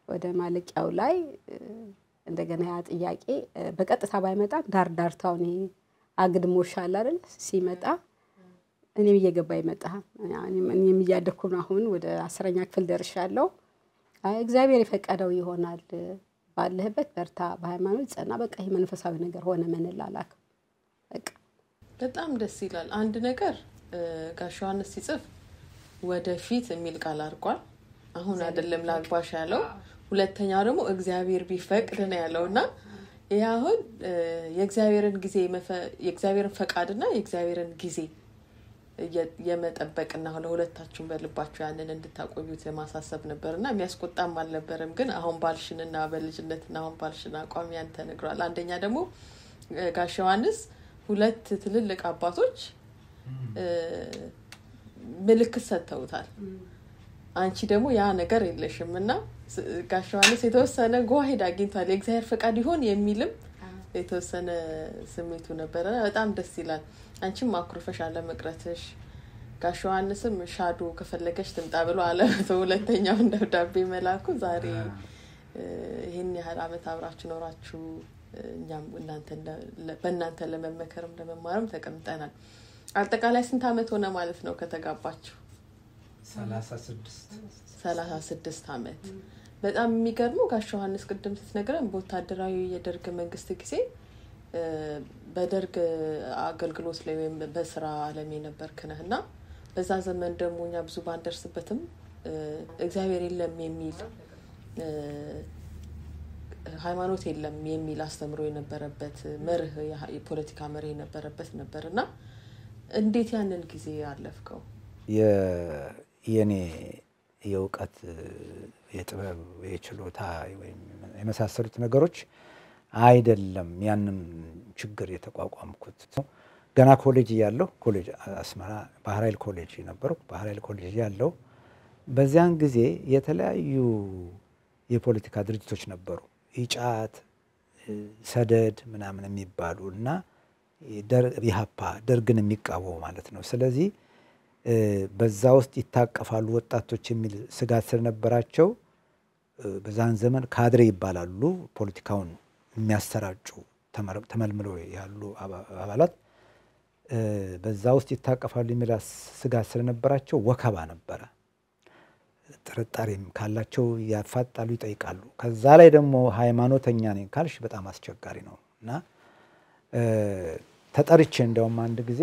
ወደ ማለቂያው ላይ እንደገና ያ ጥያቄ በቀጥታ ባይመጣ ዳርታው ነው አግድሞሻል አይደል ሲመጣ እኔም እየገባ ይመጣ እኔም እያደኩ ነው አሁን ወደ 10ኛ ክፍል ደርሻለሁ እግዚአብሔር ይፈቀደው ይሆናል ባለህበት በርታ በሃይማኖት ጸና በቃ ይሄ መንፈሳዊ ነገር ሆነ መንላላክ በቃ በጣም ደስ ይላል አንድ ነገር ጋሽ ዮሐንስ ሲጽፍ ወደፊት የሚል ቃል አርቋል አሁን አይደለም ላግባሽ ያለው ሁለተኛው ደግሞ እግዚአብሔር ቢፈቅድ ነው ያለውና ያሁን የእግዚአብሔርን ጊዜ የእግዚአብሔርን ፈቃድና የእግዚአብሔርን ጊዜ የመጠበቅና ለሁለታችሁም በልባችሁ ያንን እንድታቆዩት ማሳሰብ ነበርና የሚያስቆጣም አልነበረም ግን አሁን ባልሽንና በልጅነትና አሁን ባልሽና አቋም ያን ተነግሯል አንደኛ ደግሞ ጋሽ ዮሐንስ ሁለት ትልልቅ አባቶች ምልክት ሰጥተውታል አንቺ ደግሞ ያ ነገር የለሽምና ጋሽ ዮሐንስ የተወሰነ ጓሂድ አግኝቷል የእግዚአብሔር ፈቃድ ይሆን የሚልም የተወሰነ ስሜቱ ነበር በጣም ደስ ይላል አንቺም አኩርፈሽ አለ መቅረትሽ ጋሽ ዮሐንስም ሻዶ ከፈለገሽ ትምጣ ብሎ አለ ሁለተኛው ደብዳቤ መላኩ ዛሬ ይሄን ያህል አመት አብራችሁ ኖራችሁ እኛም በእናንተ ለመመከርም ለመማርም ተቀምጠናል አጠቃላይ ስንት አመት ሆነ ማለት ነው ከተጋባችሁ 36 አመት በጣም የሚገርመው ጋሽ ዮሐንስ ቅድም ስትነግረን በወታደራዊ የደርግ መንግስት ጊዜ በደርግ አገልግሎት ላይ ወይም በስራ ዓለም የነበርክነህና በዛ ዘመን ደግሞ እኛ ብዙ ባንደርስበትም እግዚአብሔር የለም የሚል ሃይማኖት የለም የሚል አስተምሮ የነበረበት መርህ የፖለቲካ መርህ የነበረበት ነበርና እንዴት ያንን ጊዜ ያለፍከው የኔ የውቀት የጥበብ የችሎታ ወይም የመሳሰሉት ነገሮች አይደለም ያንን ችግር የተቋቋምኩት ገና ኮሌጅ ያለው ኮሌጅ አስመራ ባህራይል ኮሌጅ ነበርኩ ባህራይል ኮሌጅ ያለው በዚያን ጊዜ የተለያዩ የፖለቲካ ድርጅቶች ነበሩ ኢጫት ሰደድ ምናምን የሚባሉና ኢሃፓ ደርግን የሚቃወሙ ማለት ነው ስለዚህ በዛ ውስጥ ይታቀፋሉ ወጣቶች የሚል ስጋት ስለነበራቸው በዛን ዘመን ካድሬ ይባላሉ ፖለቲካውን የሚያሰራጩ ተመልምለው ያሉ አባላት በዛ ውስጥ ይታቀፋሉ የሚል ስጋት ስለነበራቸው ወከባ ነበር ጥርጣሬም ካላቸው ያፋጣሉ ይጠይቃሉ ከዛ ላይ ደግሞ ሃይማኖተኛ ነኝ ካልሽ በጣም አስቸጋሪ ነውና ተጠርቼ እንደውም አንድ ጊዜ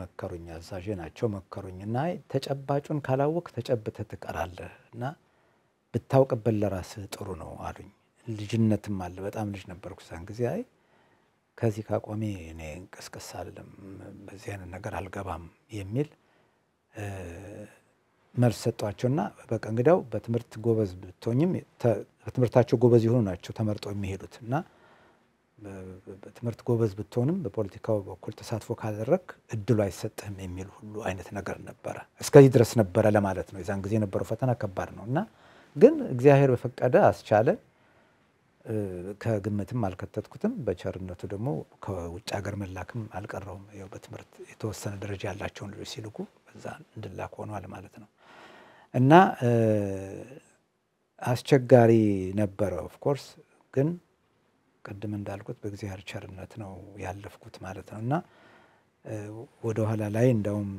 መከሩኝ አዛዥ ናቸው መከሩኝና ተጨባጩን ካላወቅ ተጨብተ ትቀራለህና ብታውቅበት ለራስህ ጥሩ ነው አሉኝ ልጅነትም አለ በጣም ልጅ ነበርኩ ሳን ጊዜ አይ ከዚህ ካቆሜ እኔ እንቅስቅስ አለም በዚህ አይነት ነገር አልገባም የሚል መልስ ሰጧቸውና በቃ እንግዲያው በትምህርት ጎበዝ ብትሆኝም በትምህርታቸው ጎበዝ ይሆኑ ናቸው ተመርጠው የሚሄዱት እና በትምህርት ጎበዝ ብትሆንም በፖለቲካው በኩል ተሳትፎ ካደረክ እድሉ አይሰጥህም የሚል ሁሉ አይነት ነገር ነበረ። እስከዚህ ድረስ ነበረ ለማለት ነው። የዛን ጊዜ የነበረው ፈተና ከባድ ነው እና ግን እግዚአብሔር በፈቀደ አስቻለ። ከግምትም አልከተትኩትም። በቸርነቱ ደግሞ ከውጭ ሀገር መላክም አልቀረውም። ያው በትምህርት የተወሰነ ደረጃ ያላቸውን ልጆች ሲልኩ በዛ እንድላክ ሆኗል ማለት ነው እና አስቸጋሪ ነበረ ኦፍ ኮርስ ግን ቀደም እንዳልኩት በእግዚአብሔር ቸርነት ነው ያለፍኩት ማለት ነው እና ወደ ኋላ ላይ እንደውም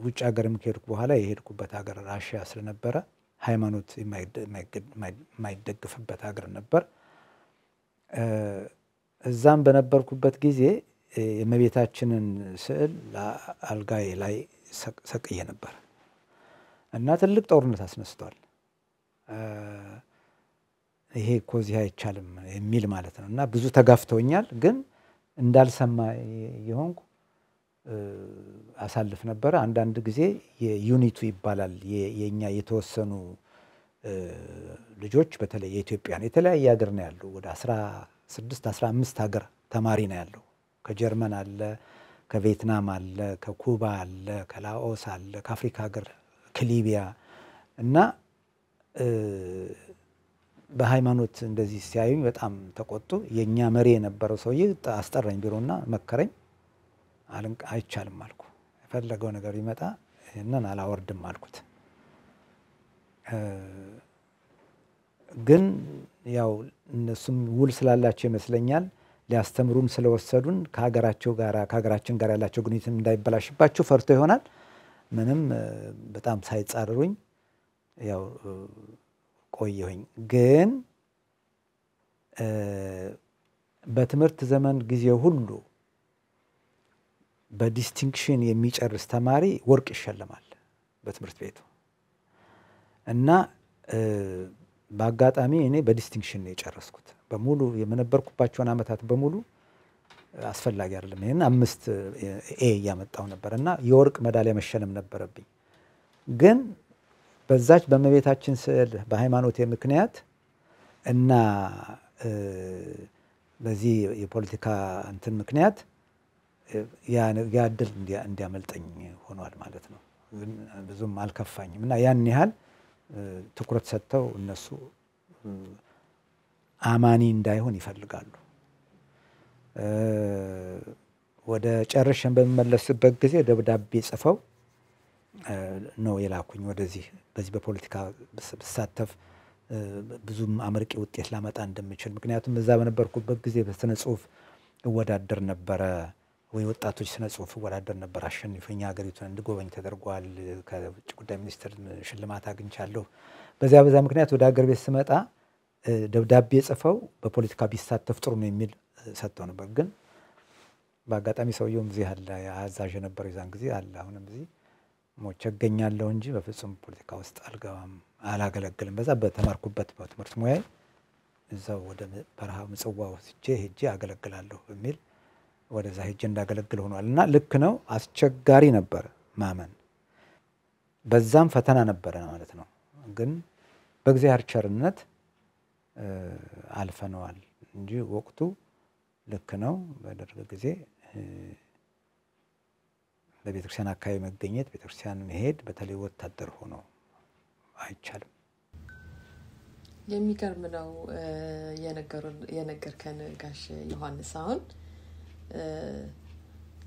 ውጭ ሀገርም ከሄድኩ በኋላ የሄድኩበት ሀገር ራሽያ ስለነበረ ሃይማኖት የማይደግፍበት ሀገር ነበር። እዛም በነበርኩበት ጊዜ የእመቤታችንን ስዕል አልጋዬ ላይ ሰቅዬ ነበር እና ትልቅ ጦርነት አስነስቷል። ይሄ እኮ እዚህ አይቻልም የሚል ማለት ነው እና ብዙ ተጋፍተውኛል። ግን እንዳልሰማ የሆንኩ አሳልፍ ነበር። አንዳንድ ጊዜ የዩኒቱ ይባላል የኛ የተወሰኑ ልጆች በተለይ የኢትዮጵያን የተለያየ ሀገር ነው ያለው ወደ 16 15 ሀገር ተማሪ ነው ያለው። ከጀርመን አለ፣ ከቪየትናም አለ፣ ከኩባ አለ፣ ከላኦስ አለ፣ ከአፍሪካ ሀገር ከሊቢያ እና በሃይማኖት እንደዚህ ሲያዩኝ በጣም ተቆጡ። የኛ መሪ የነበረው ሰውዬ አስጠራኝ ቢሮና መከረኝ። አይቻልም አልኩ። የፈለገው ነገር ይመጣ እነን አላወርድም አልኩት። ግን ያው እነሱም ውል ስላላቸው ይመስለኛል ሊያስተምሩን ስለወሰዱን ከሀገራችን ጋር ያላቸው ግንኙነት እንዳይበላሽባቸው ፈርቶ ይሆናል ምንም በጣም ሳይጻረሩኝ ያው ቆየሁኝ። ግን በትምህርት ዘመን ጊዜ ሁሉ በዲስቲንክሽን የሚጨርስ ተማሪ ወርቅ ይሸለማል በትምህርት ቤቱ እና በአጋጣሚ እኔ በዲስቲንክሽን ነው የጨረስኩት። በሙሉ የመነበርኩባቸውን አመታት በሙሉ አስፈላጊ አይደለም ይሄን 5 ኤ ያመጣው ነበር እና የወርቅ ሜዳሊያ መሸለም ነበረብኝ። ግን በዛች በእመቤታችን ስዕል በሃይማኖቴ ምክንያት እና በዚህ የፖለቲካ እንትን ምክንያት ያ እድል እንዲያመልጠኝ ሆኗል ማለት ነው። ግን ብዙም አልከፋኝም እና ያን ያህል ትኩረት ሰጥተው እነሱ አማኒ እንዳይሆን ይፈልጋሉ። ወደ ጨርሼን በመመለስበት ጊዜ ደብዳቤ ጽፈው ነው የላኩኝ ወደዚህ በዚህ በፖለቲካ ብሳተፍ ብዙም አመርቂ ውጤት ላመጣ እንደምችል። ምክንያቱም እዛ በነበርኩበት ጊዜ በስነ ጽሁፍ እወዳደር ነበረ ወይ ወጣቶች ስነ ጽሁፍ እወዳደር ነበር። አሸንፈኛ ሀገሪቱን እንድጎበኝ ተደርጓል። ከውጭ ጉዳይ ሚኒስትር ሽልማት አግኝቻለሁ። በዛ ምክንያት ወደ ሀገር ቤት ስመጣ ደብዳቤ ጽፈው በፖለቲካ ቢሳተፍ ጥሩ ነው የሚል ሰጥተው ነበር። ግን በአጋጣሚ ሰውየውም እዚህ አለ አዛዥ ነበር የዛን ጊዜ አለ። አሁንም እዚህ ሞቼ እገኛለሁ እንጂ በፍጹም ፖለቲካ ውስጥ አልገባም አላገለግልም። በዛ በተማርኩበት በትምህርት ሙያ እዛው ወደ በረሃ ምጽዋ ወስጄ ሄጄ አገለግላለሁ በሚል ወደዛ ሄጄ እንዳገለግል ሆኗል እና ልክ ነው። አስቸጋሪ ነበር ማመን። በዛም ፈተና ነበረ ማለት ነው። ግን በእግዚአብሔር ቸርነት አልፈነዋል እንጂ ወቅቱ ልክ ነው። በደርግ ጊዜ በቤተክርስቲያን አካባቢ መገኘት ቤተክርስቲያን መሄድ በተለይ ወታደር ሆኖ አይቻልም። የሚገርም ነው የነገርከን ጋሽ ዮሐንስ። አሁን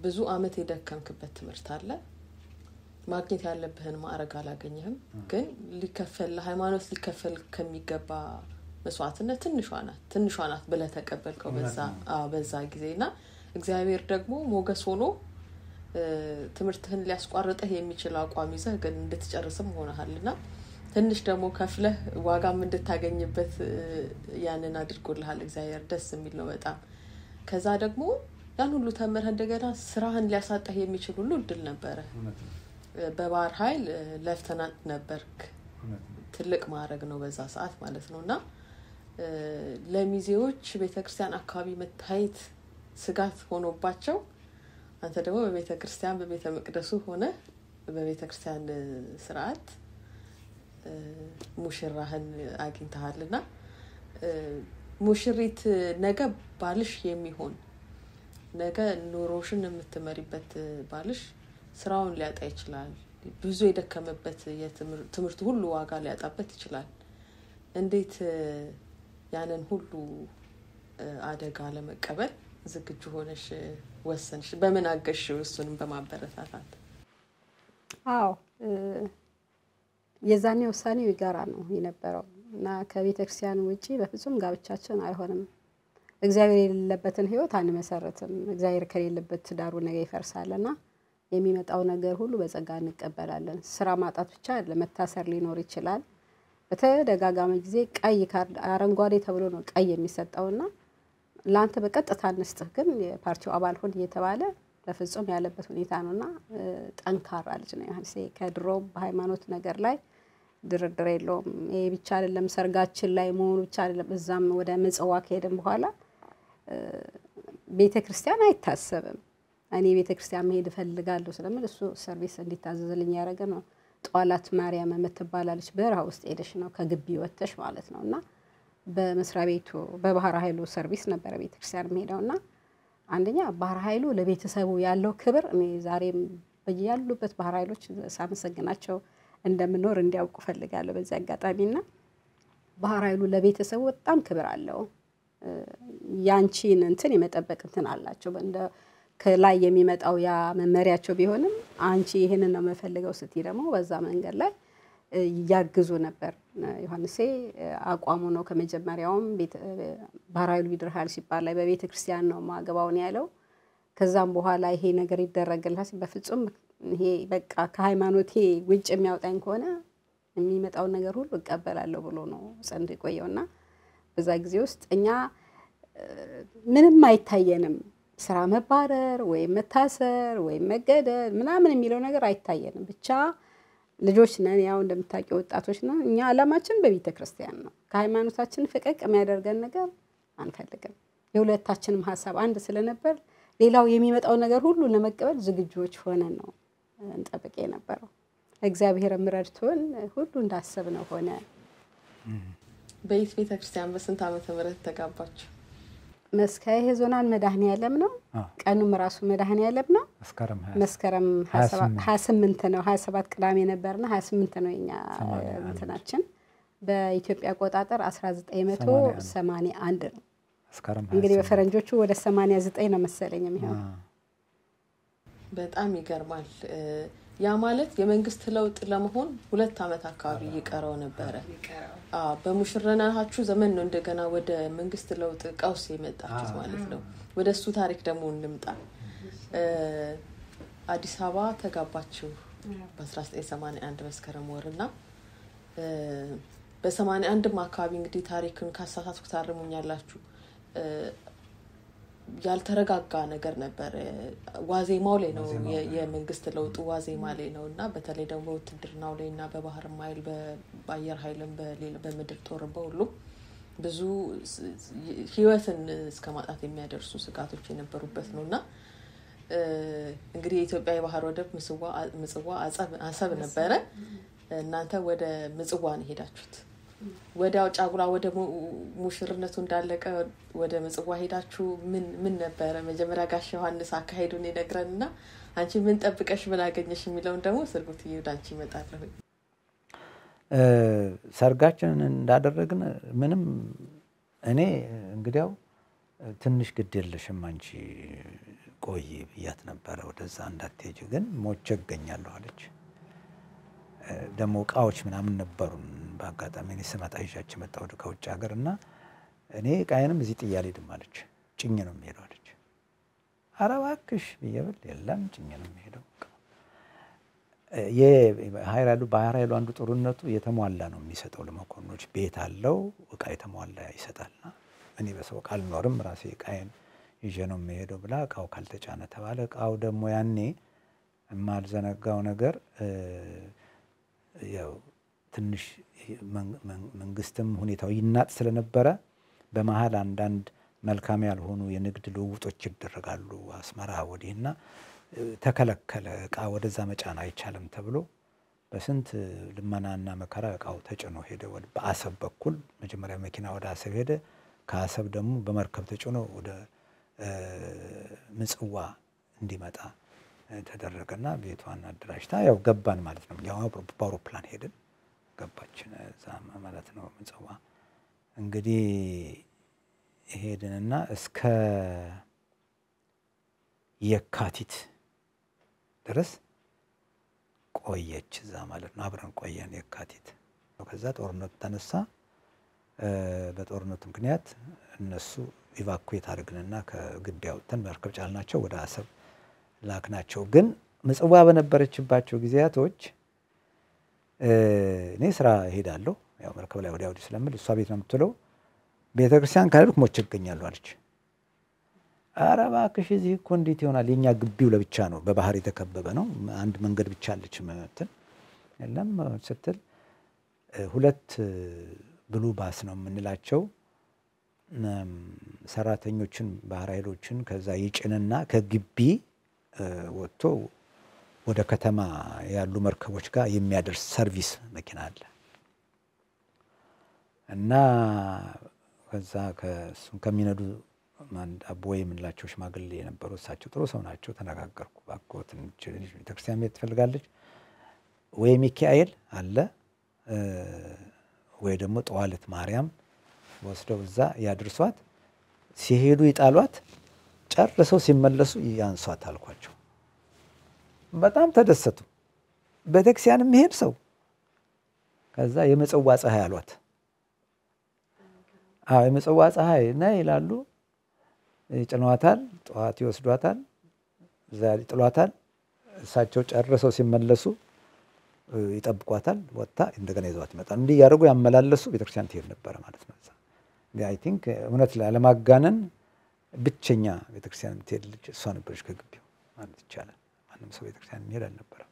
ብዙ አመት የደከምክበት ትምህርት አለ። ማግኘት ያለብህን ማዕረግ አላገኘህም። ግን ሊከፈል ለሃይማኖት ሊከፈል ከሚገባ መስዋዕትነት ትንሿ ናት ብለህ ተቀበልከው በዛ ጊዜና እግዚአብሔር ደግሞ ሞገስ ሆኖ ትምህርትህን ሊያስቋርጥህ የሚችል አቋም ይዘህ ግን እንድትጨርስም ሆነሃልና ትንሽ ደግሞ ከፍለህ ዋጋም እንድታገኝበት ያንን አድርጎልሃል እግዚአብሔር። ደስ የሚል ነው በጣም። ከዛ ደግሞ ያን ሁሉ ተመረህ እንደገና ስራህን ሊያሳጣህ የሚችል ሁሉ እድል ነበረ። በባህር ኃይል ሌፍተናንት ነበርክ። ትልቅ ማዕረግ ነው በዛ ሰዓት ማለት ነውና ለሚዜዎች ቤተክርስቲያን አካባቢ መታየት ስጋት ሆኖባቸው አንተ ደግሞ በቤተክርስቲያን በቤተ መቅደሱ ሆነ በቤተክርስቲያን ስርዓት ሙሽራህን አግኝተሃልና ሙሽሪት ነገ ባልሽ የሚሆን ነገ ኑሮሽን የምትመሪበት ባልሽ ስራውን ሊያጣ ይችላል ብዙ የደከመበት የትምህርት ሁሉ ዋጋ ሊያጣበት ይችላል እንዴት ያንን ሁሉ አደጋ ለመቀበል ዝግጁ ሆነሽ ወሰንሽ በምን አገሽ እሱንም በማበረታታት አዎ የዛኔ ወሳኔው ይጋራ ነው የነበረው እና ከቤተክርስቲያን ውጪ በፍጹም ጋብቻችን አይሆንም እግዚአብሔር የሌለበትን ህይወት አንመሰረትም እግዚአብሔር ከሌለበት ትዳሩ ነገ ይፈርሳልና የሚመጣው ነገር ሁሉ በጸጋ እንቀበላለን ስራ ማጣት ብቻ ለመታሰር ሊኖር ይችላል በተደጋጋሚ ጊዜ ቀይ ካርድ አረንጓዴ ተብሎ ነው ቀይ የሚሰጠውና ላንተ በቀጥታ አንስተህ ግን የፓርቲው አባል ሆን እየተባለ ለፍጹም ያለበት ሁኔታ ነውና ጠንካራ ልጅ ነው ዮሐንስ ከድሮ በሃይማኖት ነገር ላይ ድርድር የለውም ይሄ ብቻ አይደለም ሰርጋችን ላይ መሆኑ ብቻ አይደለም እዛም ወደ ምጽዋ ከሄደን በኋላ ቤተክርስቲያን አይታሰብም እኔ ቤተክርስቲያን መሄድ ፈልጋለሁ ስለምን እሱ ሰርቪስ እንዲታዘዝልኝ ያረገ ነው ጧላት ማርያም የምትባላለች በረሃ ውስጥ ሄደሽ ነው ከግቢ ወተሽ ማለት ነውና በመስሪያ ቤቱ በባህር ኃይሉ ሰርቪስ ነበር ቤተክርስቲያን መሄደውና አንደኛ ባህር ኃይሉ ለቤተሰቡ ያለው ክብር እኔ ዛሬም በያሉበት ባህር ኃይሎች ሳመሰግናቸው እንደምኖር እንዲያውቁ ፈልጋለሁ በዚህ አጋጣሚና ባህር ኃይሉ ለቤተሰቡ በጣም ክብር አለው ያንቺን እንትን የመጠበቅ እንትን አላቸው እንደ ከላይ የሚመጣው ያ መመሪያቸው ቢሆንም አንቺ ይሄንን ነው መፈልገው ስትይ ደግሞ በዛ መንገድ ላይ ያግዙ ነበር ዮሐንስ አቋሙ ነው ከመጀመሪያውም ባህር ኃይሉ ይድርሃል ሲባል ላይ በቤተክርስቲያን ነው ማገባውን ያለው ከዛም በኋላ ይሄ ነገር ይደረግልሃል በፍጹም ይሄ በቃ ከሃይማኖቴ ውጭ የሚያወጣኝ ከሆነ የሚመጣው ነገር ሁሉ እቀበላለሁ ብሎ ነው ጸንቶ ቆየውና በዛ ጊዜ ውስጥ እኛ ምንም አይታየንም ስራ መባረር ወይ መታሰር ወይ መገደል ምናምን የሚለው ነገር አይታየንም ብቻ ልጆች ነን ያው እንደምታውቂው ወጣቶች ነው እኛ አላማችን በቤተክርስቲያን ነው ከሃይማኖታችን ፍቅቅ የሚያደርገን ነገር አንፈልግም የሁለታችንም ሐሳብ አንድ ስለነበር ሌላው የሚመጣው ነገር ሁሉ ለመቀበል ዝግጁዎች ሆነን ነው እንጠብቅ የነበረው እግዚአብሔር ምረድቶን ሁሉ እንዳሰብነው ሆነ በቤተክርስቲያን በስንት ዓመተ ምህረት ተጋባችሁ መስከረም ዞናን መድኃኒዓለም ነው ቀኑም ራሱ መድኃኒዓለም ነው መስከረም 28 ነው 27 ቅዳሜ ነበርና 28 ነው የኛ እንትናችን በኢትዮጵያ አቆጣጠር 1981 ነው እንግዲህ በፈረንጆቹ ወደ 89 ነው መሰለኝ የሚሆነው በጣም ይገርማል ያ ማለት የመንግስት ለውጥ ለመሆን 2 አመት አካባቢ ይቀረው ነበር በሙሽራናችሁ ዘመን ነው እንደገና ወደ መንግስት ለውጥ ቀውስ የመጣችው ማለት ነው ወደሱ ታሪክ ደግሞ እንምጣ አዲስ አበባ ተጋባችሁ በ1981 መስከረም ወርና በ81 አካባቢ እንግዲህ ታሪክን ካሳሳትኩ ታርሙኛላችሁ ያልተረጋጋ ነገር ነበር ዋዜማው ላይ ነው የመንግስት ለውጥ ዋዜማ ላይ ነውና በተለይ ደግሞ ውትድርናው ላይና በባህር ኃይል በአየር ኃይልም በምድር ጦር በሁሉ ብዙ ህይወትን እስከማጣት የሚያደርሱ ስጋቶች የነበሩበት ነውና እንግዲህ የኢትዮጵያ የባህር ወደብ ምጽዋ አሰብ ነበረ እናንተ ወደ ምጽዋ ነው ሄዳችሁት ወዲያው ጫጉላ ወደ ሙሽርነቱ እንዳለቀ ወደ ምጽዋ ሄዳችሁ ምን ነበር መጀመሪያ ጋሽ ዮሐንስ አካሄዱን ይነግረንና አንቺ ምን ጠብቀሽ ምን አገኘሽ የሚለውን ደግሞ ስርጉት ይውዳንቺ ይመጣል ሰርጋችንን እንዳደረግን ምንም እኔ እንግዲያው ትንሽ ግድ የለሽም አንቺ ቆይ ብያት ነበር ወደዛ እንዳትሄጂ ግን ሞቼ እገኛለሁ አለች ደሞ ቃዎች ምናምን ነበሩን በአጋጣሚ እኔ ስመጣ ይዣች መጣው ከውጭ ሀገርና እኔ ቃየንም እዚህ ጥያሌ ድማለች ጭኝ ነው የሚሄደው አለች አረባክሽ ይብል የለም ጭኝ ነው የሚሄደው የሃይራሉ ባህራይሉ አንዱ ጥሩነቱ የተሟላ ነው የሚሰጠው ለመኮንኖች ቤት አለው እቃ የተሟላ ይሰጣልና እኔ በሰው ቃል ኖርም ራሴ ቃየን ይዤ ነው የሚሄደው ብላ ቃው ካልተጫነ ተባለ ቃው ደግሞ ያኔ ማልዘነጋው ነገር ያው ትንሽ መንግስትም ሁኔታው ይናጥ ስለነበረ በመሃል አንዳንድ መልካም ያልሆኑ የንግድ ልውውጦች ይደረጋሉ አስመራ ወዲህና ተከለከለ። እቃ ወደዛ መጫን አይቻልም ተብሎ በስንት ልመናና መከራ እቃው ተጭኖ ሄደ። ወደ በአሰብ በኩል መጀመሪያ መኪና ወደ አሰብ ሄደ። ከአሰብ ደግሞ በመርከብ ተጭኖ ወደ ምጽዋ እንዲመጣ ተደረገና ቤቷን አደራጅታ ያው ገባን ማለት ነው። ያው በአውሮፕላን ሄድን ገባችን እዛ ማለት ነው ምጽዋ። እንግዲህ ሄድንና እስከ የካቲት ድረስ ቆየች እዛ ማለት ነው። አብረን ቆየን የካቲት። ከዛ ጦርነቱ ተነሳ። በጦርነቱ ምክንያት እነሱ ኢቫኩዌት አድርገንና ከግቢ አውጥተን መርከብ ጫልናቸው፣ ወደ አሰብ ላክናቸው። ግን ምጽዋ በነበረችባቸው ጊዜያቶች እኔ ስራ ሄዳለሁ፣ ያው መርከብ ላይ ወዲያ ወዲህ ስለምል እሷ ቤት ነው የምትውለው። ቤተክርስቲያን ካልሄድኩ ሞቼ እገኛለሁ አለች። ኧረ እባክሽ እዚህ እኮ እንዴት ይሆናል? የኛ ግቢው ለብቻ ነው፣ በባህር የተከበበ ነው። አንድ መንገድ ብቻ አለች እንትን የለም ስትል ሁለት ብሉ ባስ ነው የምንላቸው ሰራተኞችን ባህር ኃይሎችን ከዛ ይጭንና ከግቢ ወጥቶ ወደ ከተማ ያሉ መርከቦች ጋር የሚያደርስ ሰርቪስ መኪና አለ እና ከዛ ከሱን ከሚነዱ አቦይ የምንላቸው ሽማግሌ የነበሩ እሳቸው ጥሩ ሰው ናቸው። ተነጋገርኩ። ባኮት ልጅ ቤተክርስቲያን መሄድ ትፈልጋለች ወይ ሚካኤል አለ ወይ ደግሞ ጠዋለት ማርያም ወስደው እዛ ያድርሷት፣ ሲሄዱ ይጣሏት፣ ጨርሰው ሲመለሱ ያንሷት አልኳቸው። በጣም ተደሰቱ። ቤተክርስቲያን የሚሄድ ሰው ከዛ የምጽዋ ፀሐይ አሏት። የምጽዋ ፀሐይ ነይ ይላሉ። ይጭኗታል፣ ጠዋት ይወስዷታል፣ እዛ ይጥሏታል። እሳቸው ጨርሰው ሲመለሱ ይጠብቋታል። ወጣ እንደገና ይዘዋት ይመጣል። እንዲህ ያደርጉ ያመላለሱ ቤተክርስቲያን ትሄድ ነበር ማለት ነው። አይ ቲንክ እውነት ለማጋነን ብቸኛ ቤተክርስቲያን የምትሄድ ልጅ እሷ ነበረች ከግቢው ማለት ይቻላል። ማንም ሰው ቤተክርስቲያን የሚሄድ አልነበረም።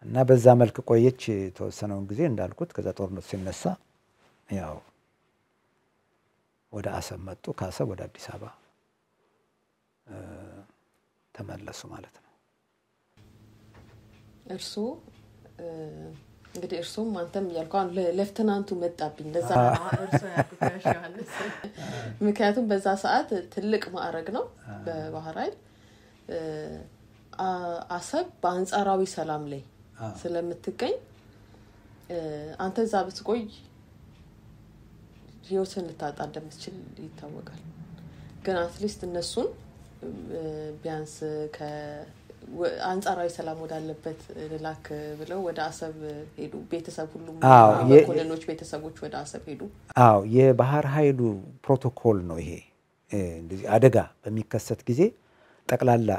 እና በዛ መልክ ቆየች የተወሰነውን ጊዜ እንዳልኩት። ከዛ ጦርነቱ ሲነሳ ያው ወደ አሰብ መጡ። ከአሰብ ወደ አዲስ አበባ ተመለሱ ማለት ነው። እርሱ እንግዲህ እርሱም አንተም ያልከው ሌፍተናንቱ መጣብኝ ለዛ እርሱ ያቁታሽ ዮሐንስ ምክንያቱም በዛ ሰዓት ትልቅ ማዕረግ ነው በባህር ኃይል። አሰብ በአንጻራዊ ሰላም ላይ ስለምትገኝ አንተ እዛ ብትቆይ ህይወትን ልታጣ እንደምትችል ይታወቃል። ግን አትሊስት እነሱን ቢያንስ አንጻራዊ ሰላም ወዳለበት ልላክ ብለው ወደ አሰብ ሄዱ። ቤተሰብ ሁሉም የኮሎኔሎች ቤተሰቦች ወደ አሰብ ሄዱ። የባህር ኃይሉ ፕሮቶኮል ነው ይሄ። እንደዚህ አደጋ በሚከሰት ጊዜ ጠቅላላ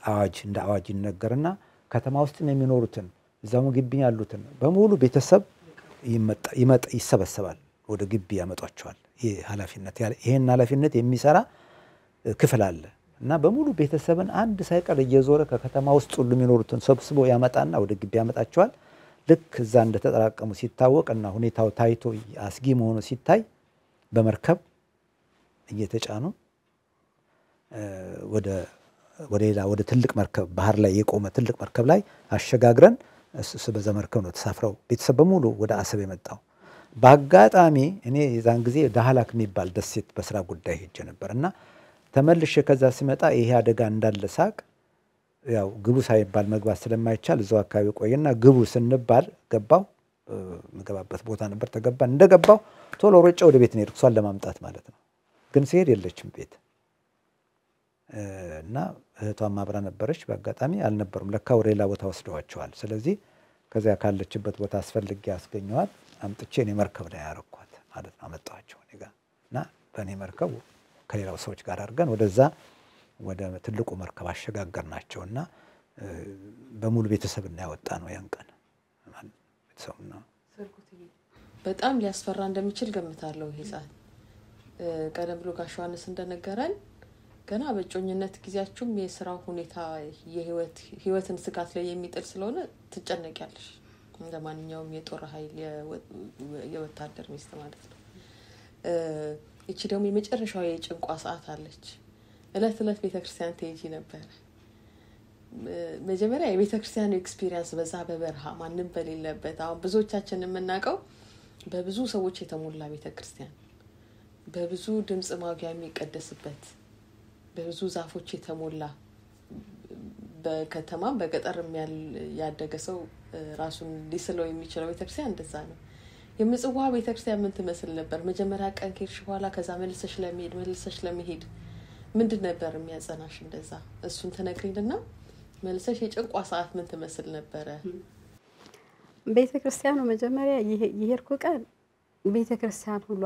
አዋጅ እንደ አዋጅ ይነገርና ከተማ ውስጥ የሚኖሩትን እዛው ግቢ ያሉትን በሙሉ ቤተሰብ ይሰበሰባል፣ ወደ ግቢ ያመጧቸዋል። ይሄ ኃላፊነት ይሄን ኃላፊነት የሚሰራ ክፍል አለ እና በሙሉ ቤተሰብን አንድ ሳይቀር እየዞረ ከከተማ ውስጥ ሁሉ የሚኖሩትን ሰብስቦ ያመጣና ወደ ግቢ ያመጣቸዋል። ልክ እዛ እንደተጠራቀሙ ሲታወቅና ሁኔታው ታይቶ አስጊ መሆኑ ሲታይ በመርከብ እየተጫኑ ወደ ትልቅ መርከብ ባህር ላይ የቆመ ትልቅ መርከብ ላይ አሸጋግረን እሱ በዛ መርከብ ነው ተሳፍረው ቤተሰብ በሙሉ ወደ አሰብ የመጣው። በአጋጣሚ እኔ የዛን ጊዜ ዳህላክ የሚባል ደሴት በስራ ጉዳይ ሄጄ ነበርና ተመልሼ ከዛ ሲመጣ ይሄ አደጋ እንዳለ ሳቅ ያው ግቡ ሳይባል መግባት ስለማይቻል እዛው አካባቢ ቆየና ግቡ ስንባል ገባው። መገባበት ቦታ ነበር ተገባ። እንደገባው ቶሎ ሮጬ ወደ ቤት ነው እሷን ለማምጣት ማለት ነው። ግን ሲሄድ የለችም ቤት እና እህቷም አብራ ነበረች። በአጋጣሚ አልነበሩም። ለካ ወደ ሌላ ቦታ ወስደዋቸዋል። ስለዚህ ከዚያ ካለችበት ቦታ አስፈልጌ ያስገኘዋት አምጥቼ እኔ መርከብ ላይ ያረኳት ማለት ነው። አመጣኋቸው እኔ ጋር እና በእኔ መርከብ ከሌላው ሰዎች ጋር አድርገን ወደዛ ወደ ትልቁ መርከብ አሸጋገርናቸውና በሙሉ ቤተሰብና ያወጣ ነው ያን ቀን ማለት ቤተሰብና በጣም ሊያስፈራ እንደሚችል ገምታለሁ። ይሄ ሰዓት ቀደም ብሎ ጋሽ ዮሐንስ እንደነገረን ገና በጮኝነት ጊዜያችሁም የሥራው ሁኔታ የህይወትን ስጋት ላይ የሚጥል ስለሆነ ትጨነቂያለሽ። እንደማንኛውም የጦር ኃይል የወታደር ሚስት ማለት ነው። እቺ ደግሞ የመጨረሻው የጭንቋ ሰዓት አለች። እለት ቤተክርስቲያን ትሄጂ ነበር። መጀመሪያ የቤተክርስቲያን ኤክስፒሪየንስ በዛ በበረሃ ማንንም በሌለበት አሁን ብዙዎቻችን የምናውቀው በብዙ ሰዎች የተሞላ ቤተክርስቲያን በብዙ ድምጽ ማጉያ የሚቀደስበት በብዙ ዛፎች የተሞላ በከተማም በገጠርም ያደገ ሰው ራሱን ሊስለው የሚችለው ቤተክርስቲያን እንደዛ ነው። የምጽዋ ቤተክርስቲያን ምን ትመስል ነበር? መጀመሪያ ቀን ከሄድሽ በኋላ ከዛ መልሰሽ ለመሄድ ምንድን ነበር የሚያጸናሽ? እንደዛ እሱን ተነግሪኝና መልሰሽ የጭንቋ ሰዓት ምን ትመስል ነበረ? ቤተክርስቲያኑ መጀመሪያ ይሄርኩ ቀን ቤተክርስቲያን ሁሉ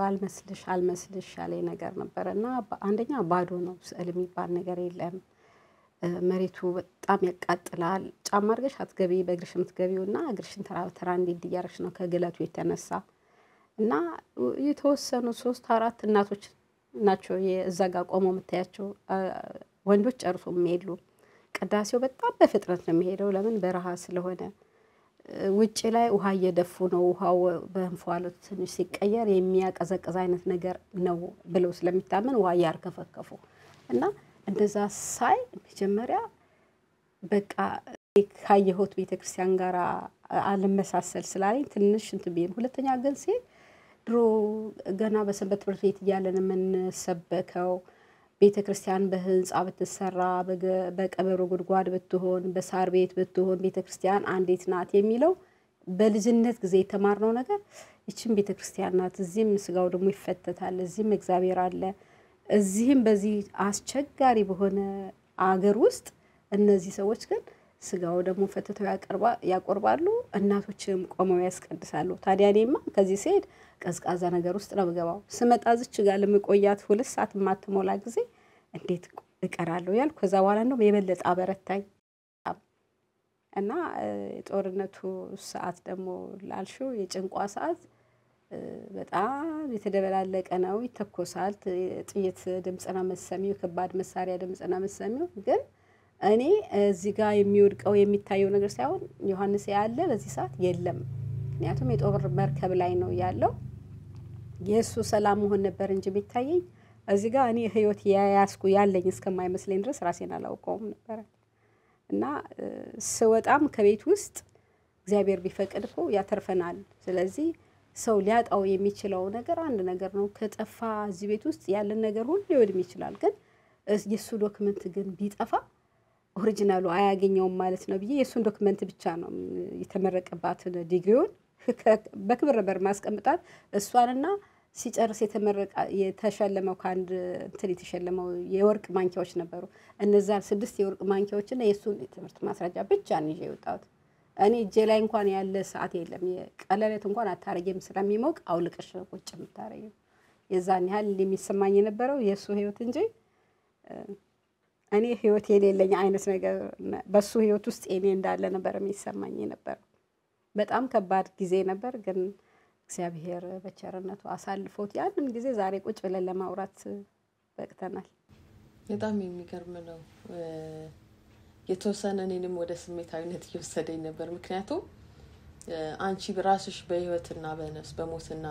አልመስልሽ ያለ ነገር ነበርና አንደኛ ባዶ ነው፣ ስዕል የሚባል ነገር የለም። መሬቱ በጣም ያቃጥላል። ጫማ አድርገሽ አትገቢ፣ በእግርሽ የምትገቢውና እግርሽን ተራ እንዲያርሽ ነው ከግለቱ የተነሳ እና የተወሰኑ 3-4 እናቶች ናቸው እዛ ጋር ቆመው የምታያቸው። ወንዶች ጨርሶ የሚሄዱ። ቅዳሴው በጣም በፍጥነት ነው የሚሄደው፣ ለምን በረሃ ስለሆነ። ውጪ ላይ ውሃ እየደፉ ነው። ውሃው በእንፋሎት ትንሽ ሲቀየር የሚያቀዘቅዝ አይነት ነገር ነው ብለው ስለሚታመን ውሃ ያርከፈከፉ እና እንደዛ ሳይ መጀመሪያ በቃ ካየሁት ቤተክርስቲያን ጋር አለመሳሰል ስላለኝ ትንሽ እንትን ቢል፣ ሁለተኛ ግን ድሮ ገና በሰንበት ትምህርት ቤት እያለን የምንሰበከው ቤተክርስቲያን በህንጻ ብትሰራ በቀበሮ ጉድጓድ ብትሆን በሳር ቤት ብትሆን ቤተክርስቲያን አንዲት ናት የሚለው በልጅነት ጊዜ የተማርነው ነገር እቺም ቤተክርስቲያን ናት፣ እዚህም ስጋው ደግሞ ይፈተታል፣ እዚህም እግዚአብሔር አለ፣ እዚህም በዚህ አስቸጋሪ በሆነ አገር ውስጥ እነዚህ ሰዎች ግን ስጋው ደግሞ ፈተተው ያቆርባሉ፣ እናቶችም ቆመው ያስቀድሳሉ። ታዲያ እኔማ ከዚህ ሲሄድ ቀዝቃዛ ነገር ውስጥ ነው የምገባው። ስመጣ እዚች ጋር ለመቆያት 2 ሰዓት ማትሞላ ጊዜ እንዴት እቀራለሁ ያልኩ። ከዛ በኋላ ነው የበለጠ አበረታኝ እና ጦርነቱ ሰዓት ደግሞ ላልሽው የጭንቋ ሰዓት በጣም የተደበላለቀ ነው። ይተኮሳል፣ ጥይት ድምጽና መሰሚው፣ ከባድ መሳሪያ ድምጽና መሰሚው። ግን እኔ እዚህ ጋር የሚወድቀው የሚታየው ነገር ሳይሆን ዮሐንስ ያለ በዚህ ሰዓት የለም። ምክንያቱም የጦር መርከብ ላይ ነው ያለው። የሱ ሰላም መሆን ነበር እንጂ ቢታየኝ እዚህ ጋር እኔ ህይወት ያለኝ እስከማይመስለኝ ድረስ ራሴን አላውቀውም ነበር። እና ስወጣም ከቤት ውስጥ እግዚአብሔር ቢፈቅድ እኮ ያተርፈናል። ስለዚህ ሰው ሊያጣው የሚችለው ነገር አንድ ነገር ነው። ከጠፋ እዚህ ቤት ውስጥ ያለን ነገር ሁሉ ሊወድም ይችላል። ግን የሱ ዶክመንት ግን ቢጠፋ ኦሪጂናሉ አያገኘውም ማለት ነው ብዬ የሱን ዶክመንት ብቻ ነው የተመረቀባትን ዲግሪውን በክብር ነበር ማስቀምጣት። እሷንና ሲጨርስ የተሸለመው ካንድ እንትን የተሸለመው የወርቅ ማንኪያዎች ነበሩ። እነዛ 6 የወርቅ ማንኪያዎችና የሱን ትምህርት ማስረጃ ብቻ ነው ይዤ የወጣሁት። እኔ እጄ ላይ እንኳን ያለ ሰዓት የለም። የቀለለት እንኳን አታረጊም ስለሚሞቅ አውልቀሽ ቁጭ የምታረጊው። የዛን ያህል የሚሰማኝ የነበረው የሱ ህይወት እንጂ እኔ ህይወት የሌለኝ አይነት ነገር በሱ ህይወት ውስጥ እኔ እንዳለ ነበር የሚሰማኝ ነበር። በጣም ከባድ ጊዜ ነበር። ግን እግዚአብሔር በቸርነቱ አሳልፎት ያንን ጊዜ ዛሬ ቁጭ ብለን ለማውራት በቅተናል። በጣም የሚገርም ነው። የተወሰነ እኔንም ወደ ስሜታዊነት እየወሰደኝ ነበር። ምክንያቱም አንቺ በራስሽ በህይወትና በነፍስ በሞትና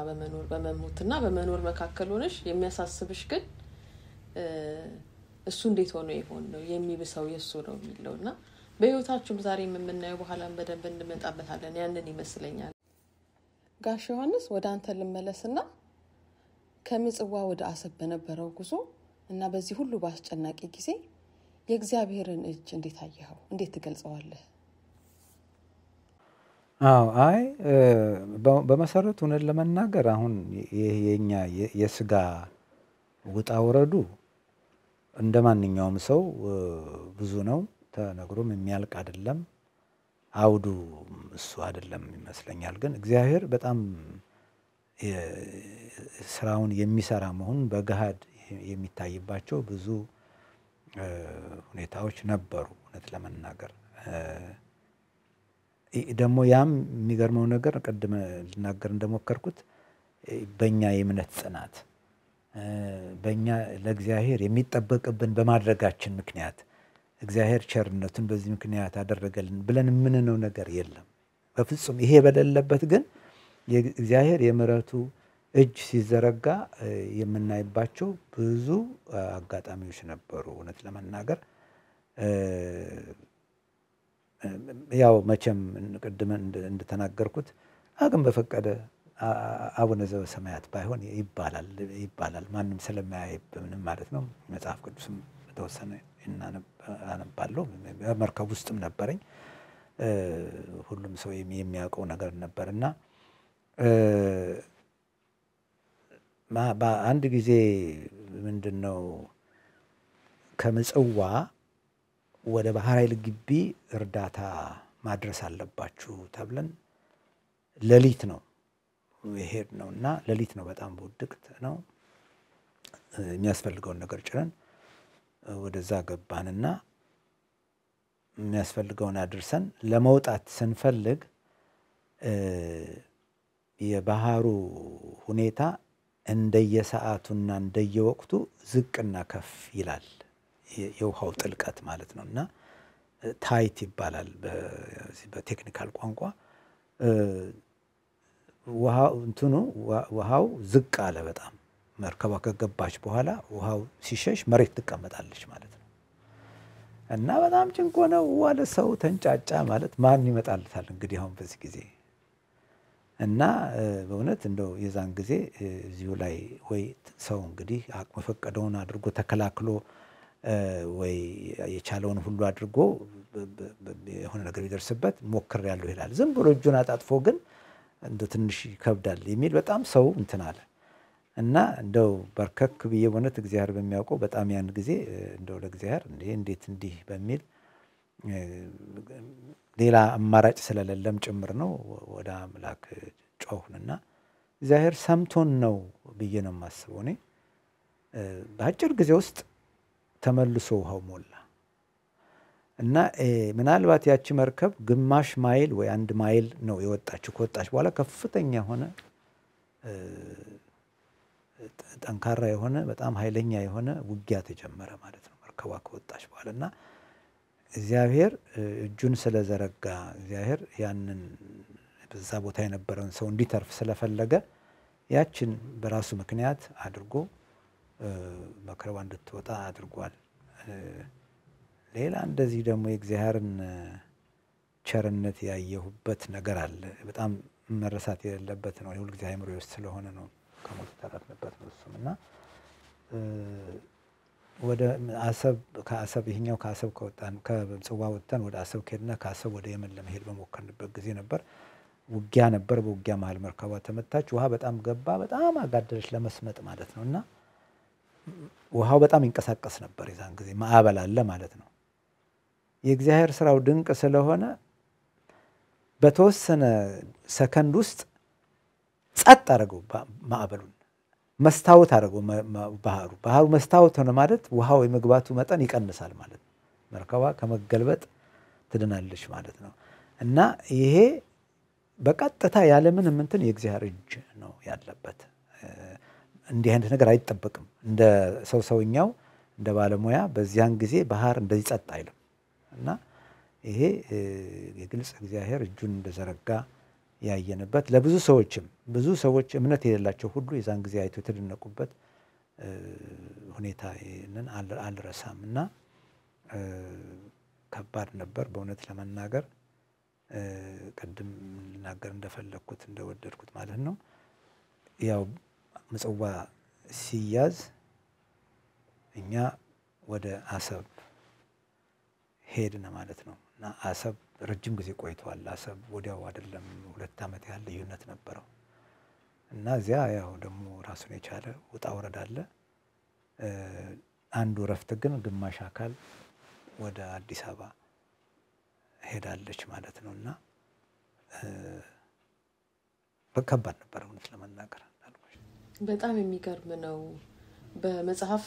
በመሞትና በመኖር መካከል ሆነሽ የሚያሳስብሽ ግን እሱ እንዴት ሆኖ ይሆን ነው የሚብሰው የሱ ነው የሚለውና በህይወታችሁም ዛሬ የምናየው በኋላም በደንብ እንመጣበታለን። ያንን ይመስለኛል። ጋሽ ዮሐንስ ወደ አንተ ልመለስና ከምጽዋ ወደ አሰብ በነበረው ጉዞ እና በዚህ ሁሉ ባስጨናቂ ጊዜ የእግዚአብሔርን እጅ እንዴት አየኸው? እንዴት ትገልጸዋለህ? አይ በመሰረቱ እውነት ለመናገር አሁን የኛ የስጋ ውጣ ውረዱ እንደማንኛውም ሰው ብዙ ነው፣ ተነግሮም የሚያልቅ አይደለም። አውዱ እሱ አይደለም ይመስለኛል። ግን እግዚአብሔር በጣም ስራውን የሚሰራ መሆኑን በገሃድ የሚታይባቸው ብዙ ሁኔታዎች ነበሩ። እውነት ለመናገር ደግሞ ያም የሚገርመው ነገር ቀድመ ልናገር እንደሞከርኩት በእኛ የእምነት ጽናት በእኛ ለእግዚአብሔር የሚጠበቅብን በማድረጋችን ምክንያት እግዚአብሔር ቸርነቱን በዚህ ምክንያት አደረገልን ብለን የምንነው ነገር የለም በፍጹም። ይሄ በሌለበት ግን የእግዚአብሔር የምሕረቱ እጅ ሲዘረጋ የምናይባቸው ብዙ አጋጣሚዎች ነበሩ። እውነት ለመናገር ያው መቼም ቅድም እንደተናገርኩት አቅም በፈቀደ አቡነ ዘበሰማያት ባይሆን ይባላል ማንም ስለማያይ ምንም ማለት ነው። መጽሐፍ ቅዱስም በተወሰነ አነባለሁ። መርከብ ውስጥም ነበረኝ። ሁሉም ሰው የሚያውቀው ነገር ነበርና በአንድ ጊዜ ምንድነው ከምጽዋ ወደ ባህር ኃይል ግቢ እርዳታ ማድረስ አለባችሁ ተብለን ሌሊት ነው የሄድነውና ሌሊት ነው በጣም ውድቅት ነው። የሚያስፈልገውን ነገር ጭነን ወደዛ ገባንና የሚያስፈልገውን አድርሰን ለመውጣት ስንፈልግ የባህሩ ሁኔታ እንደየሰዓቱና እንደየወቅቱ ዝቅና ከፍ ይላል። የውሃው ጥልቀት ማለት ነውና ታይት ይባላል በቴክኒካል ቋንቋ። ውሃው ዝቅ አለ በጣም። መርከቧ ከገባች በኋላ ውሃው ሲሸሽ መሬት ትቀመጣለች ማለት ነው። እና በጣም ጭንቆ ነው ዋለ። ሰው ተንጫጫ ማለት ማን ይመጣልታል እንግዲህ አሁን በዚህ ጊዜ። እና በእውነት እንደው የዛን ጊዜ እዚሁ ላይ ወይ ሰው እንግዲህ አቅሙ ፈቀደውን አድርጎ ተከላክሎ ወይ የቻለውን ሁሉ አድርጎ የሆነ ነገር ይደርስበት ሞክሬያለሁ ይላል። ዝም ብሎ እጁን አጣጥፎ ግን እንደው ትንሽ ይከብዳል የሚል በጣም ሰው እንትን አለ። እና እንደው በርከክ ብዬ በእውነት እግዚአብሔር በሚያውቀው በጣም ያን ጊዜ እንደው ለእግዚአብሔር እንዴት እንዲህ በሚል ሌላ አማራጭ ስለሌለም ጭምር ነው ወደ አምላክ ጮህንና እግዚአብሔር ሰምቶን ነው ብዬ ነው የማስበው። እኔ በአጭር ጊዜ ውስጥ ተመልሶ ውሃው ሞላ እና ምናልባት ያቺ መርከብ ግማሽ ማይል ወይ 1 ማይል ነው የወጣችው። ከወጣች በኋላ ከፍተኛ ሆነ ጠንካራ የሆነ በጣም ኃይለኛ የሆነ ውጊያ ተጀመረ ማለት ነው መርከቧ ከወጣች በኋላና እግዚአብሔር እጁን ስለዘረጋ እግዚአብሔር ያንን በዛ ቦታ የነበረውን ሰው እንዲተርፍ ስለፈለገ ያችን በራሱ ምክንያት አድርጎ መርከቧ እንድትወጣ አድርጓል። ሌላ እንደዚህ ደግሞ የእግዚአብሔርን ቸርነት ያየሁበት ነገር አለ። በጣም መረሳት የሌለበት ነው። የሁሉ ጊዜ አእምሮዬ ውስጥ ስለሆነ ነው ከሞት ተረፍንበት ነው እሱምና ወደ አሰብ ከአሰብ ይሄኛው ከአሰብ ከወጣን ከምጽዋ ወጥተን ወደ አሰብ ከሄድና ከአሰብ ወደ የመን ለመሄድ በሞከርንበት ጊዜ ነበር ውጊያ ነበር። በውጊያ መሃል መርከቧ ተመታች። ውሃ በጣም ገባ። በጣም አጋደለች ለመስመጥ ማለት ነውና ውሃው በጣም ይንቀሳቀስ ነበር። የዛን ጊዜ ማዕበል አለ ማለት ነው። የእግዚአብሔር ስራው ድንቅ ስለሆነ በተወሰነ ሰከንድ ውስጥ ጸጥ አደረገው ማዕበሉን። መስታወት አደረገው ባህሩ መስታወት ሆነ ማለት ውሃው የመግባቱ መጠን ይቀንሳል ማለት ነው። መርከቧ ከመገልበጥ ትድናለች ማለት ነው። እና ይሄ በቀጥታ ያለምንም እንትን የእግዚአብሔር እጅ ነው ያለበት። እንዲህ አይነት ነገር አይጠበቅም። እንደ ሰውኛው እንደ ባለሙያ በዚያን ጊዜ ባህር እንደዚህ ጸጥ አይልም። እና ይሄ የግልጽ እግዚአብሔር እጁን እንደዘረጋ ያየንበት ለብዙ ሰዎች እምነት የሌላቸው ሁሉ የዛን ጊዜ አይቶ የተደነቁበት ሁኔታ ይሄንን አልረሳምና ከባድ ነበር በእውነት ለመናገር። ቅድም ልናገር እንደፈለኩት እንደወደድኩት ማለት ነው። ያው ምጽዋ ሲያዝ እኛ ወደ አሰብ ሄድን ማለት ነው። እና አሰብ ረጅም ጊዜ ቆይቷል። አሰብ ወዲያው አይደለም 2 ዓመት ያህል ልዩነት ነበረው። እና እዚያ ያው ደግሞ ራሱን የቻለ ውጣ ወረድ አለ። አንዱ ረፍት ግን ግማሽ አካል ወደ አዲስ አበባ ሄዳለች ማለት ነውና በከባድ ነበር እውነት ለመናገር። በጣም የሚገርም ነው። በመጽሐፍ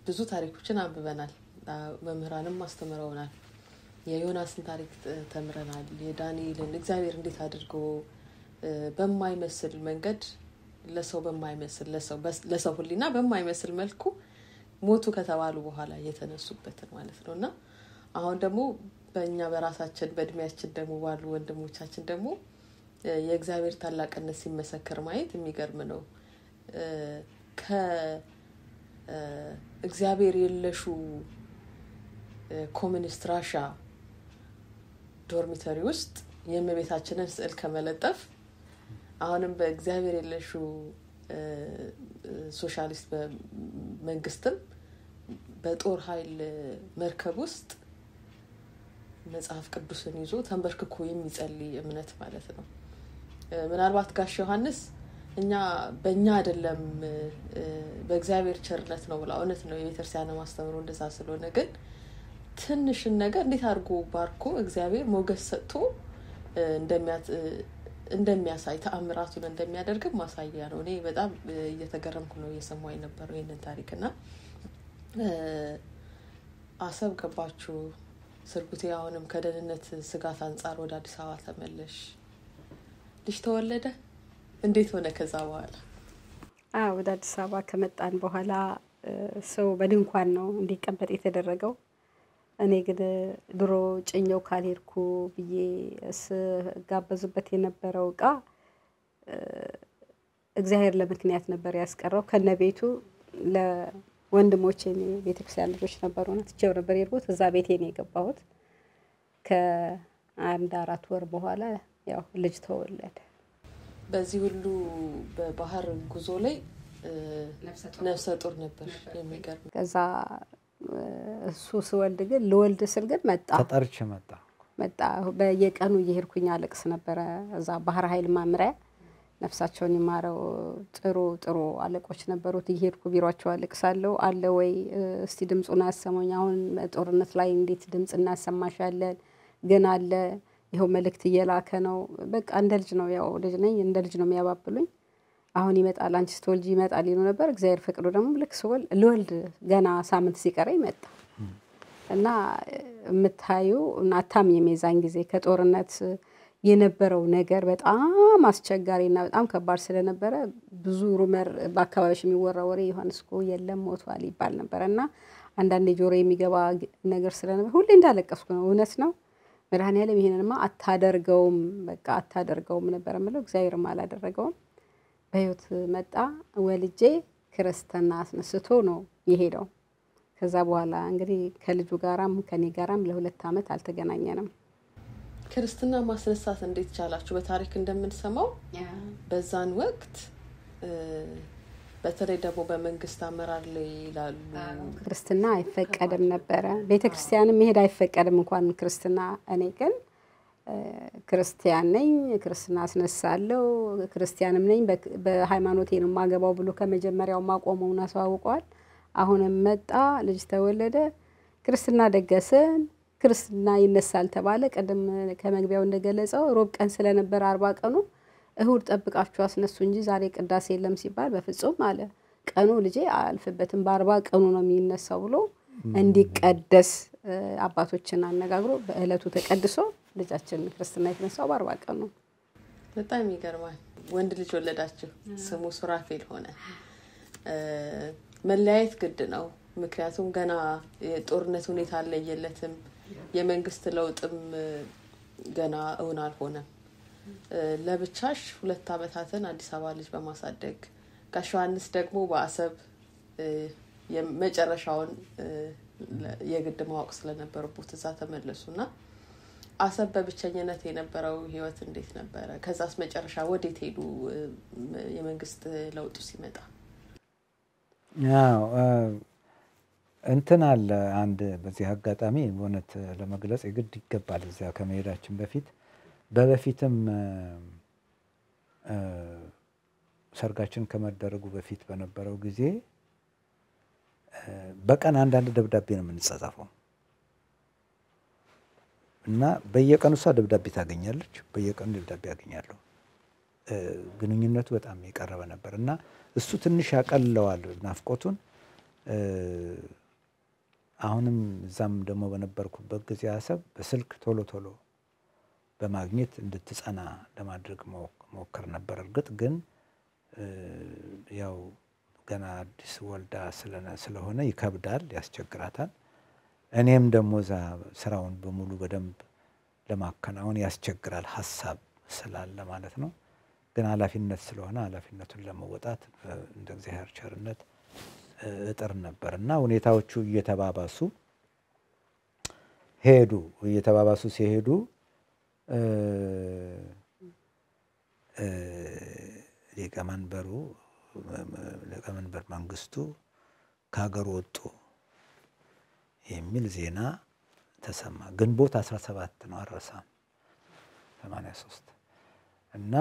ብዙ ታሪኮችን አንብበናል። መምህራንም አስተምረውናል። የዮናስን ታሪክ ተምረናል። የዳንኤልን እግዚአብሔር እንዴት አድርጎ በማይመስል መንገድ ለሰው ሁሉና በማይመስል መልኩ ሞቱ ከተባሉ በኋላ የተነሱበት ማለት ነውና አሁን ደግሞ በእኛ በራሳችን በእድሜያችን ደግሞ ባሉ ወንድሞቻችን ደግሞ የእግዚአብሔር ታላቅነት ሲመሰከር ማየት የሚገርም ነው። ከእግዚአብሔር የለሹ ኮሚኒስት ራሻ ዶርሚተሪ ውስጥ የእመቤታችንን ስዕል ከመለጠፍ አሁንም በእግዚአብሔር የለሹ ሶሻሊስት በመንግስትም በጦር ኃይል መርከብ ውስጥ መጽሐፍ ቅዱስን ይዞ ተንበርክኮ የሚጸልይ እምነት ማለት ነው። ምናልባት ጋሽ ዮሐንስ እኛ በእኛ አይደለም በእግዚአብሔር ቸርነት ነው ብላ እውነት ነው የቤተክርስቲያን ማስተምሮ እንደዛ ስለሆነ ግን ትንሽን ነገር እንዴት አድርጎ ባርኮ እግዚአብሔር ሞገስ ሰጥቶ እንደሚያሳይ ተአምራቱን እንደሚያደርግ ማሳያ ነው። እኔ በጣም እየተገረምኩ ነው እየሰማሁ የነበረው ይሄንን ታሪክና አሰብ ገባችሁ ስርጉቴ አሁንም ከደህንነት ስጋት አንፃር ወደ አዲስ አበባ ተመለሽ ልጅ ተወለደ እንዴት ሆነ ከዛ በኋላ? ወደ አዲስ አበባ ከመጣን በኋላ ሰው በድንኳን ነው እንዲቀመጥ የተደረገው። እኔ ግን ድሮ ጭኛው ካልሄድኩ ብዬ ጋበዝበት የነበረው ዕቃ እግዚአብሔር ለምክንያት ነበር ያስቀረው። ከነቤቱ ለወንድሞቼ ቤተክርስቲያን ልጆች ነበሩና ትቼው ነበር የሄድኩት። እዛ ቤቴ ነው የገባሁት። ከአንድ 4 ወር በኋላ ያው ልጅ ተወለደ። በዚህ ሁሉ በባህር ጉዞ ላይ ነፍሰ ጡር ነበር የሚገርም። ከዛ እሱ ስወልድ ግን ልወልድ ስል ግን ተጠርቼ መጣ። በየቀኑ እየሄድኩኝ አለቅስ ነበር። እዛ ባህር ኃይል ማምሪያ ነፍሳቸውን ይማረው ጥሩ አለቆች ነበሩት። እየሄድኩ ቢሮአቸው አለቅሳለሁ። አለ ወይ እስቲ ድምጹን አሰማኝ፣ አሁን ጦርነት ላይ እንዴት ድምጽ እናሰማሻለን? ግን አለ ይሄው መልእክት እየላከ ነው። በቃ እንደ ልጅ ነው፣ ያው ልጅ ነኝ እንደ ልጅ ነው የሚያባብሉኝ። አሁን ይመጣል አንቺ ስትወልጂ ይመጣል ይሉ ነበር። እግዚአብሔር ፈቅዶ ደግሞ ልክ ልወልድ ገና ሳምንት ሲቀረኝ መጣ እና የምታዩ እናታም የሜዛን ጊዜ ከጦርነት የነበረው ነገር በጣም አስቸጋሪና በጣም ከባድ ስለነበረ ብዙ ሩመር በአካባቢው የሚወራ ወሬ ዮሐንስ እኮ የለም ሞቷል ይባል ነበርና አንዳንዴ ጆሮ የሚገባ ነገር ስለነበር ሁሌ እንዳለቀስኩ ነው። እውነት ነው መድኃኒዓለም ይሄንንማ አታደርገውም በቃ አታደርገውም ነበር የምለው። እግዚአብሔርም አላደረገውም። በህይወት መጣ። ወልጄ ክርስትና አስነስቶ ነው የሄደው። ከዛ በኋላ እንግዲህ ከልጁ ጋራም ከኔ ጋራም ለ2 አመት አልተገናኘንም። ክርስትና ማስነሳት እንዴት ቻላችሁ? በታሪክ እንደምንሰማው በዛን ወቅት በተለይ ደግሞ በመንግስት አመራር ላይ ይላሉ ክርስትና አይፈቀድም ነበር። ቤተክርስቲያንም መሄድ አይፈቀድም እንኳን ክርስትና። እኔ ግን ክርስቲያን ነኝ፣ ክርስትና አስነሳለሁ፣ ክርስቲያንም ነኝ፣ በሃይማኖቴ ነው ማገባው ብሎ ከመጀመሪያው ማቆመውን አሳውቋል። አሁንም መጣ፣ ልጅ ተወለደ፣ ክርስትና ደገሰን፣ ክርስትና ይነሳል ተባለ። ቀደም ከመግቢያው እንደገለጸው ሮብ ቀን ስለነበር 40 ቀኑ እሁድ ጠብቃችሁ አስነሱ እንጂ ዛሬ ቅዳሴ የለም ሲባል በፍጹም አለ። ቀኑ ልጄ አልፈበትም በ40 ቀኑ ነው የሚነሳው ብሎ እንዲቀደስ አባቶችን አነጋግሮ በእለቱ ተቀድሶ ልጃችን ክርስትና የተነሳው በ40 ቀኑ። በጣም ይገርማል። ወንድ ልጅ ወለዳችሁ፣ ስሙ ሱራፌል ሆነ። መለያየት ግድ ነው፣ ምክንያቱም ገና የጦርነት ሁኔታ አለየለትም፣ የመንግስት ለውጥም ገና እውን አልሆነም። ለብቻሽ 2 አመታትን አዲስ አበባ ልጅ በማሳደግ ጋሽ ዮሐንስ ደግሞ በአሰብ የመጨረሻውን የግድ ማወቅ ስለነበረበት እዛ ተመለሱና አሰብ በብቸኝነት የነበረው ህይወት እንዴት ነበረ? ከዛስ መጨረሻ ወዴት ሄዱ? የመንግስት ለውጡ ሲመጣ ያው እንትን አለ አንድ በዚህ አጋጣሚ እውነት ለመግለጽ የግድ ይገባል እዛ ከመሄዳችን በፊት በፊትም ሰርጋችን ከመደረጉ በፊት በነበረው ጊዜ በቀን አንዳንድ ደብዳቤ ነው የምንጻጻፈው እና በየቀኑ እሷ ደብዳቤ ታገኛለች፣ በየቀኑ ደብዳቤ ያገኛለሁ። ግንኙነቱ በጣም የቀረበ ነበር እና እሱ ትንሽ ያቀለዋል ናፍቆቱን። አሁንም እዛም ደግሞ በነበርኩበት ጊዜ አሰብ በስልክ ቶሎ በማግኘት እንድትጸና ለማድረግ ሞከር ነበር። እርግጥ ግን ያው ገና አዲስ ወልዳ ስለሆነ ይከብዳል፣ ያስቸግራታል። እኔም ደግሞ እዛ ስራውን በሙሉ በደንብ ለማከናወን ያስቸግራል፣ ሀሳብ ስላለ ማለት ነው። ግን ኃላፊነት ስለሆነ ኃላፊነቱን ለመወጣት እንደ እግዚአብሔር ቸርነት እጥር ነበርና ሁኔታዎቹ እየተባባሱ ሲሄዱ ሊቀመንበር መንግስቱ ከሀገር ወጡ የሚል ዜና ተሰማ። ግንቦት 17 ነው አልረሳም 83 እና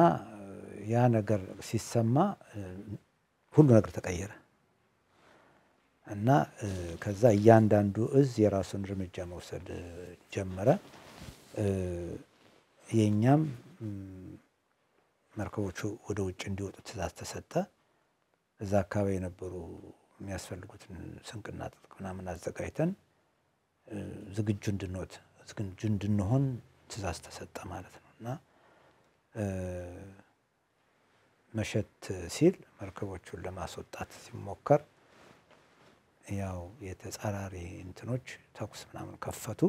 ያ ነገር ሲሰማ ሁሉ ነገር ተቀየረ እና ከዛ እያንዳንዱ እዝ የራሱን እርምጃ መውሰድ ጀመረ። የኛም መርከቦቹ ወደ ውጭ እንዲወጡ ትእዛዝ ተሰጠ። እዛ አካባቢ የነበሩ የሚያስፈልጉትን ስንቅና ጥጥቅ ምናምን አዘጋጅተን ዝግጁ እንድንሆን ትእዛዝ ተሰጠ ማለት ነው እና መሸት ሲል መርከቦቹን ለማስወጣት ሲሞከር ያው የተጻራሪ እንትኖች ተኩስ ምናምን ከፈቱ።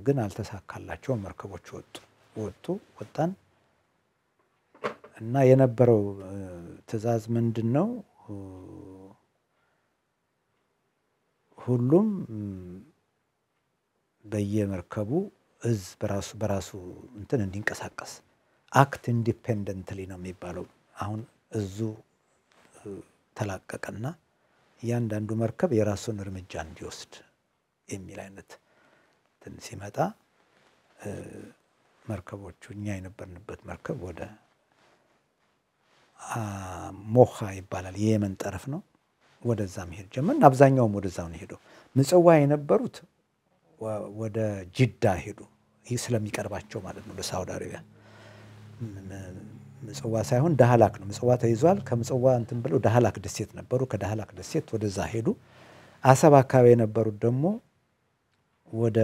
ግን አልተሳካላቸውም። መርከቦቹ ወጣን እና የነበረው ትእዛዝ ምንድነው? ሁሉም በየመርከቡ እዝ በራሱ እንትን እንዲንቀሳቀስ አክት ኢንዲፔንደንትሊ ነው የሚባለው። አሁን እዙ ተላቀቀና እያንዳንዱ መርከብ የራሱን እርምጃ እንዲወስድ የሚል አይነት ሲመጣ መርከቦቹ እኛ የነበርንበት መርከብ ወደ ሞሃ ይባላል የየመን ጠረፍ ነው። ወደዛ መሄድ ጀመርን። አብዛኛውም ወደዛው ነው ሄደው። ምጽዋ የነበሩት ወደ ጅዳ ሄዱ። ይህ ስለሚቀርባቸው ማለት ነው ለሳውዲ አረቢያ። ምጽዋ ሳይሆን ዳህላክ ነው። ምጽዋ ተይዟል። ከምጽዋ እንትን ብለው ዳህላክ ደሴት ነበሩ። ከዳህላክ ደሴት ወደዛ ሄዱ። አሰብ አካባቢ የነበሩት ደግሞ ወደ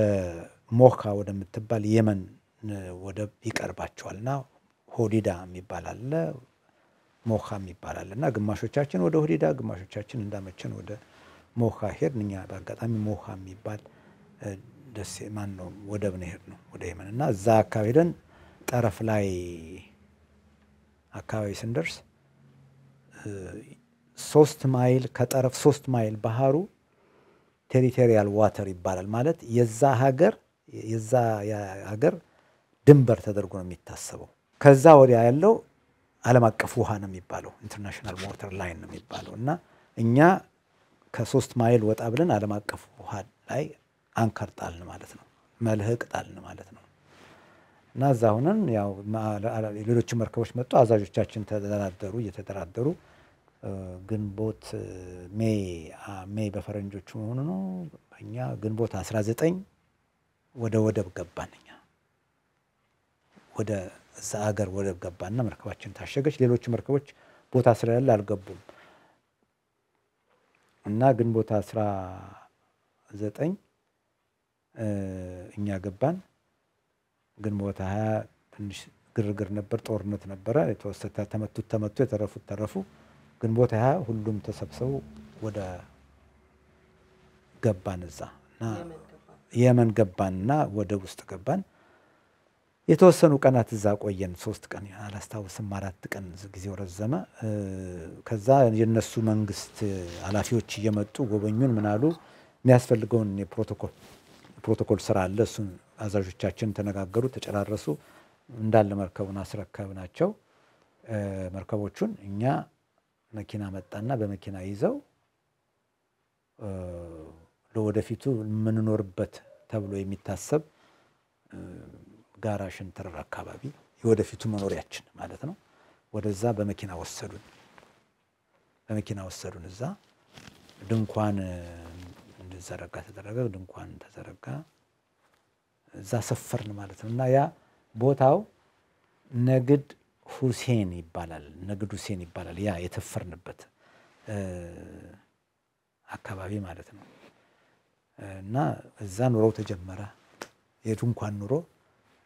ሞካ ወደምትባል የመን ወደብ ይቀርባቸዋልና ሆዲዳ የሚባል አለ፣ ሞካ የሚባል አለ እና ግማሾቻችን ወደ ሆዲዳ ግማሾቻችን እንዳመቸን ወደ ሞካ ሄድን። እኛ በአጋጣሚ ሞካ የሚባል ደሴ ማነው ወደብ ነው ሄድነው ወደ የመን እና እዛ አካባቢ ሄደን ጠረፍ ላይ አካባቢ ስንደርስ 3 ማይል ከጠረፍ 3 ማይል ባህሩ ቴሪቶሪያል ዋተር ይባላል። ማለት የዛ ሀገር ድንበር ተደርጎ ነው የሚታሰበው። ከዛ ወዲያ ያለው ዓለም አቀፍ ውሃ ነው የሚባለው፣ ኢንተርናሽናል ዋተር ላይን ነው የሚባለው እና እኛ ከ3 ማይል ወጣ ብለን ዓለም አቀፍ ውሃ ላይ አንከር ጣልን ማለት ነው፣ መልህቅ ጣልን ማለት ነው። እና እዛ ሆነን ያው ሌሎች መርከቦች መጡ። አዛዦቻችን እየተደራደሩ ግንቦት ሜይ በፈረንጆቹ መሆኑ ነው። እኛ ግንቦት 19 ወደ ወደብ ገባን። እኛ ወደ እዛ ሀገር ወደብ ገባና መርከባችን ታሸገች። ሌሎች መርከቦች ቦታ ስለሌለ አልገቡም እና ግንቦት 19 እኛ ገባን። ግንቦት 20 ትንሽ ግርግር ነበር፣ ጦርነት ነበረ። የተወሰተ ተመቱ፣ የተረፉት ተረፉ። ግንቦት 20 ሁሉም ተሰብስበው ወደ ገባን እዛ እና የመን ገባንና ወደ ውስጥ ገባን። የተወሰኑ ቀናት እዛ ቆየን። 3 ቀን አላስታውስም፣ 4 ቀን ጊዜው ረዘመ። ከዛ የነሱ መንግስት ኃላፊዎች እየመጡ ጎበኙን። ምን አሉ? የሚያስፈልገውን የፕሮቶኮል ስራ አለ። እሱን አዛዦቻችን ተነጋገሩ፣ ተጨራረሱ። እንዳለ መርከቡን አስረከብናቸው መርከቦቹን። እኛ መኪና መጣና በመኪና ይዘው ለወደፊቱ የምንኖርበት ተብሎ የሚታሰብ ጋራ ሸንተረር አካባቢ የወደፊቱ መኖሪያችን ማለት ነው። ወደዛ በመኪና ወሰዱን። እዛ ድንኳን እንዲዘረጋ ተደረገ። ድንኳን ተዘረጋ። እዛ ሰፈርን ማለት ነው እና ያ ቦታው ነግድ ሁሴን ይባላል። ያ የተፈርንበት አካባቢ ማለት ነው እና እዛ ኑሮው ተጀመረ። የድንኳን ኑሮ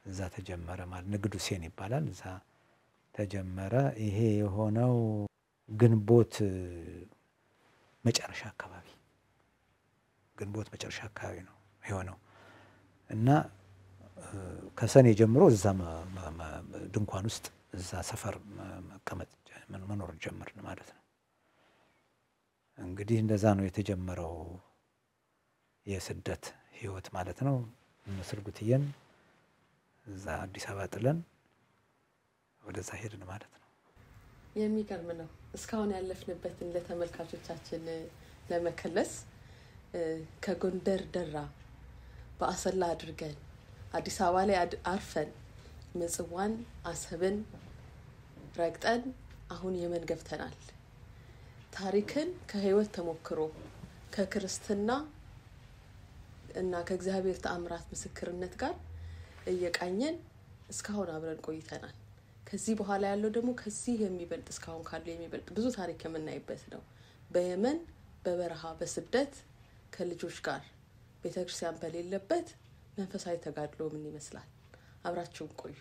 እዛ ተጀመረ ማለት ነግድ ሁሴን ይባላል። እዛ ተጀመረ። ይሄ የሆነው ግንቦት መጨረሻ አካባቢ ነው የሆነው እና ከሰኔ ጀምሮ እዛ ድንኳን ውስጥ እዛ ሰፈር መኖር ጀመርን ማለት ነው። እንግዲህ እንደዛ ነው የተጀመረው የስደት ህይወት ማለት ነው። ምስር ጉትየን እዛ አዲስ አበባ ጥለን ወደዛ ሄድን ማለት ነው። የሚገርም ነው። እስካሁን ያለፍንበትን ለተመልካቾቻችን ለመከለስ ከጎንደር ደራ በአሰላ አድርገን አዲስ አበባ ላይ አርፈን ምጽዋን አሰብን ረግጠን አሁን የመን ገብተናል። ታሪክን ከህይወት ተሞክሮ ከክርስትና እና ከእግዚአብሔር ተአምራት ምስክርነት ጋር እየቃኘን እስካሁን አብረን ቆይተናል። ከዚህ በኋላ ያለው ደግሞ ከዚህ የሚበልጥ እስካሁን ካለው የሚበልጥ ብዙ ታሪክ የምናይበት ነው። በየመን በበረሃ በስደት ከልጆች ጋር ቤተክርስቲያን በሌለበት መንፈሳዊ ተጋድሎ ምን ይመስላል? አብራችሁን ቆዩ።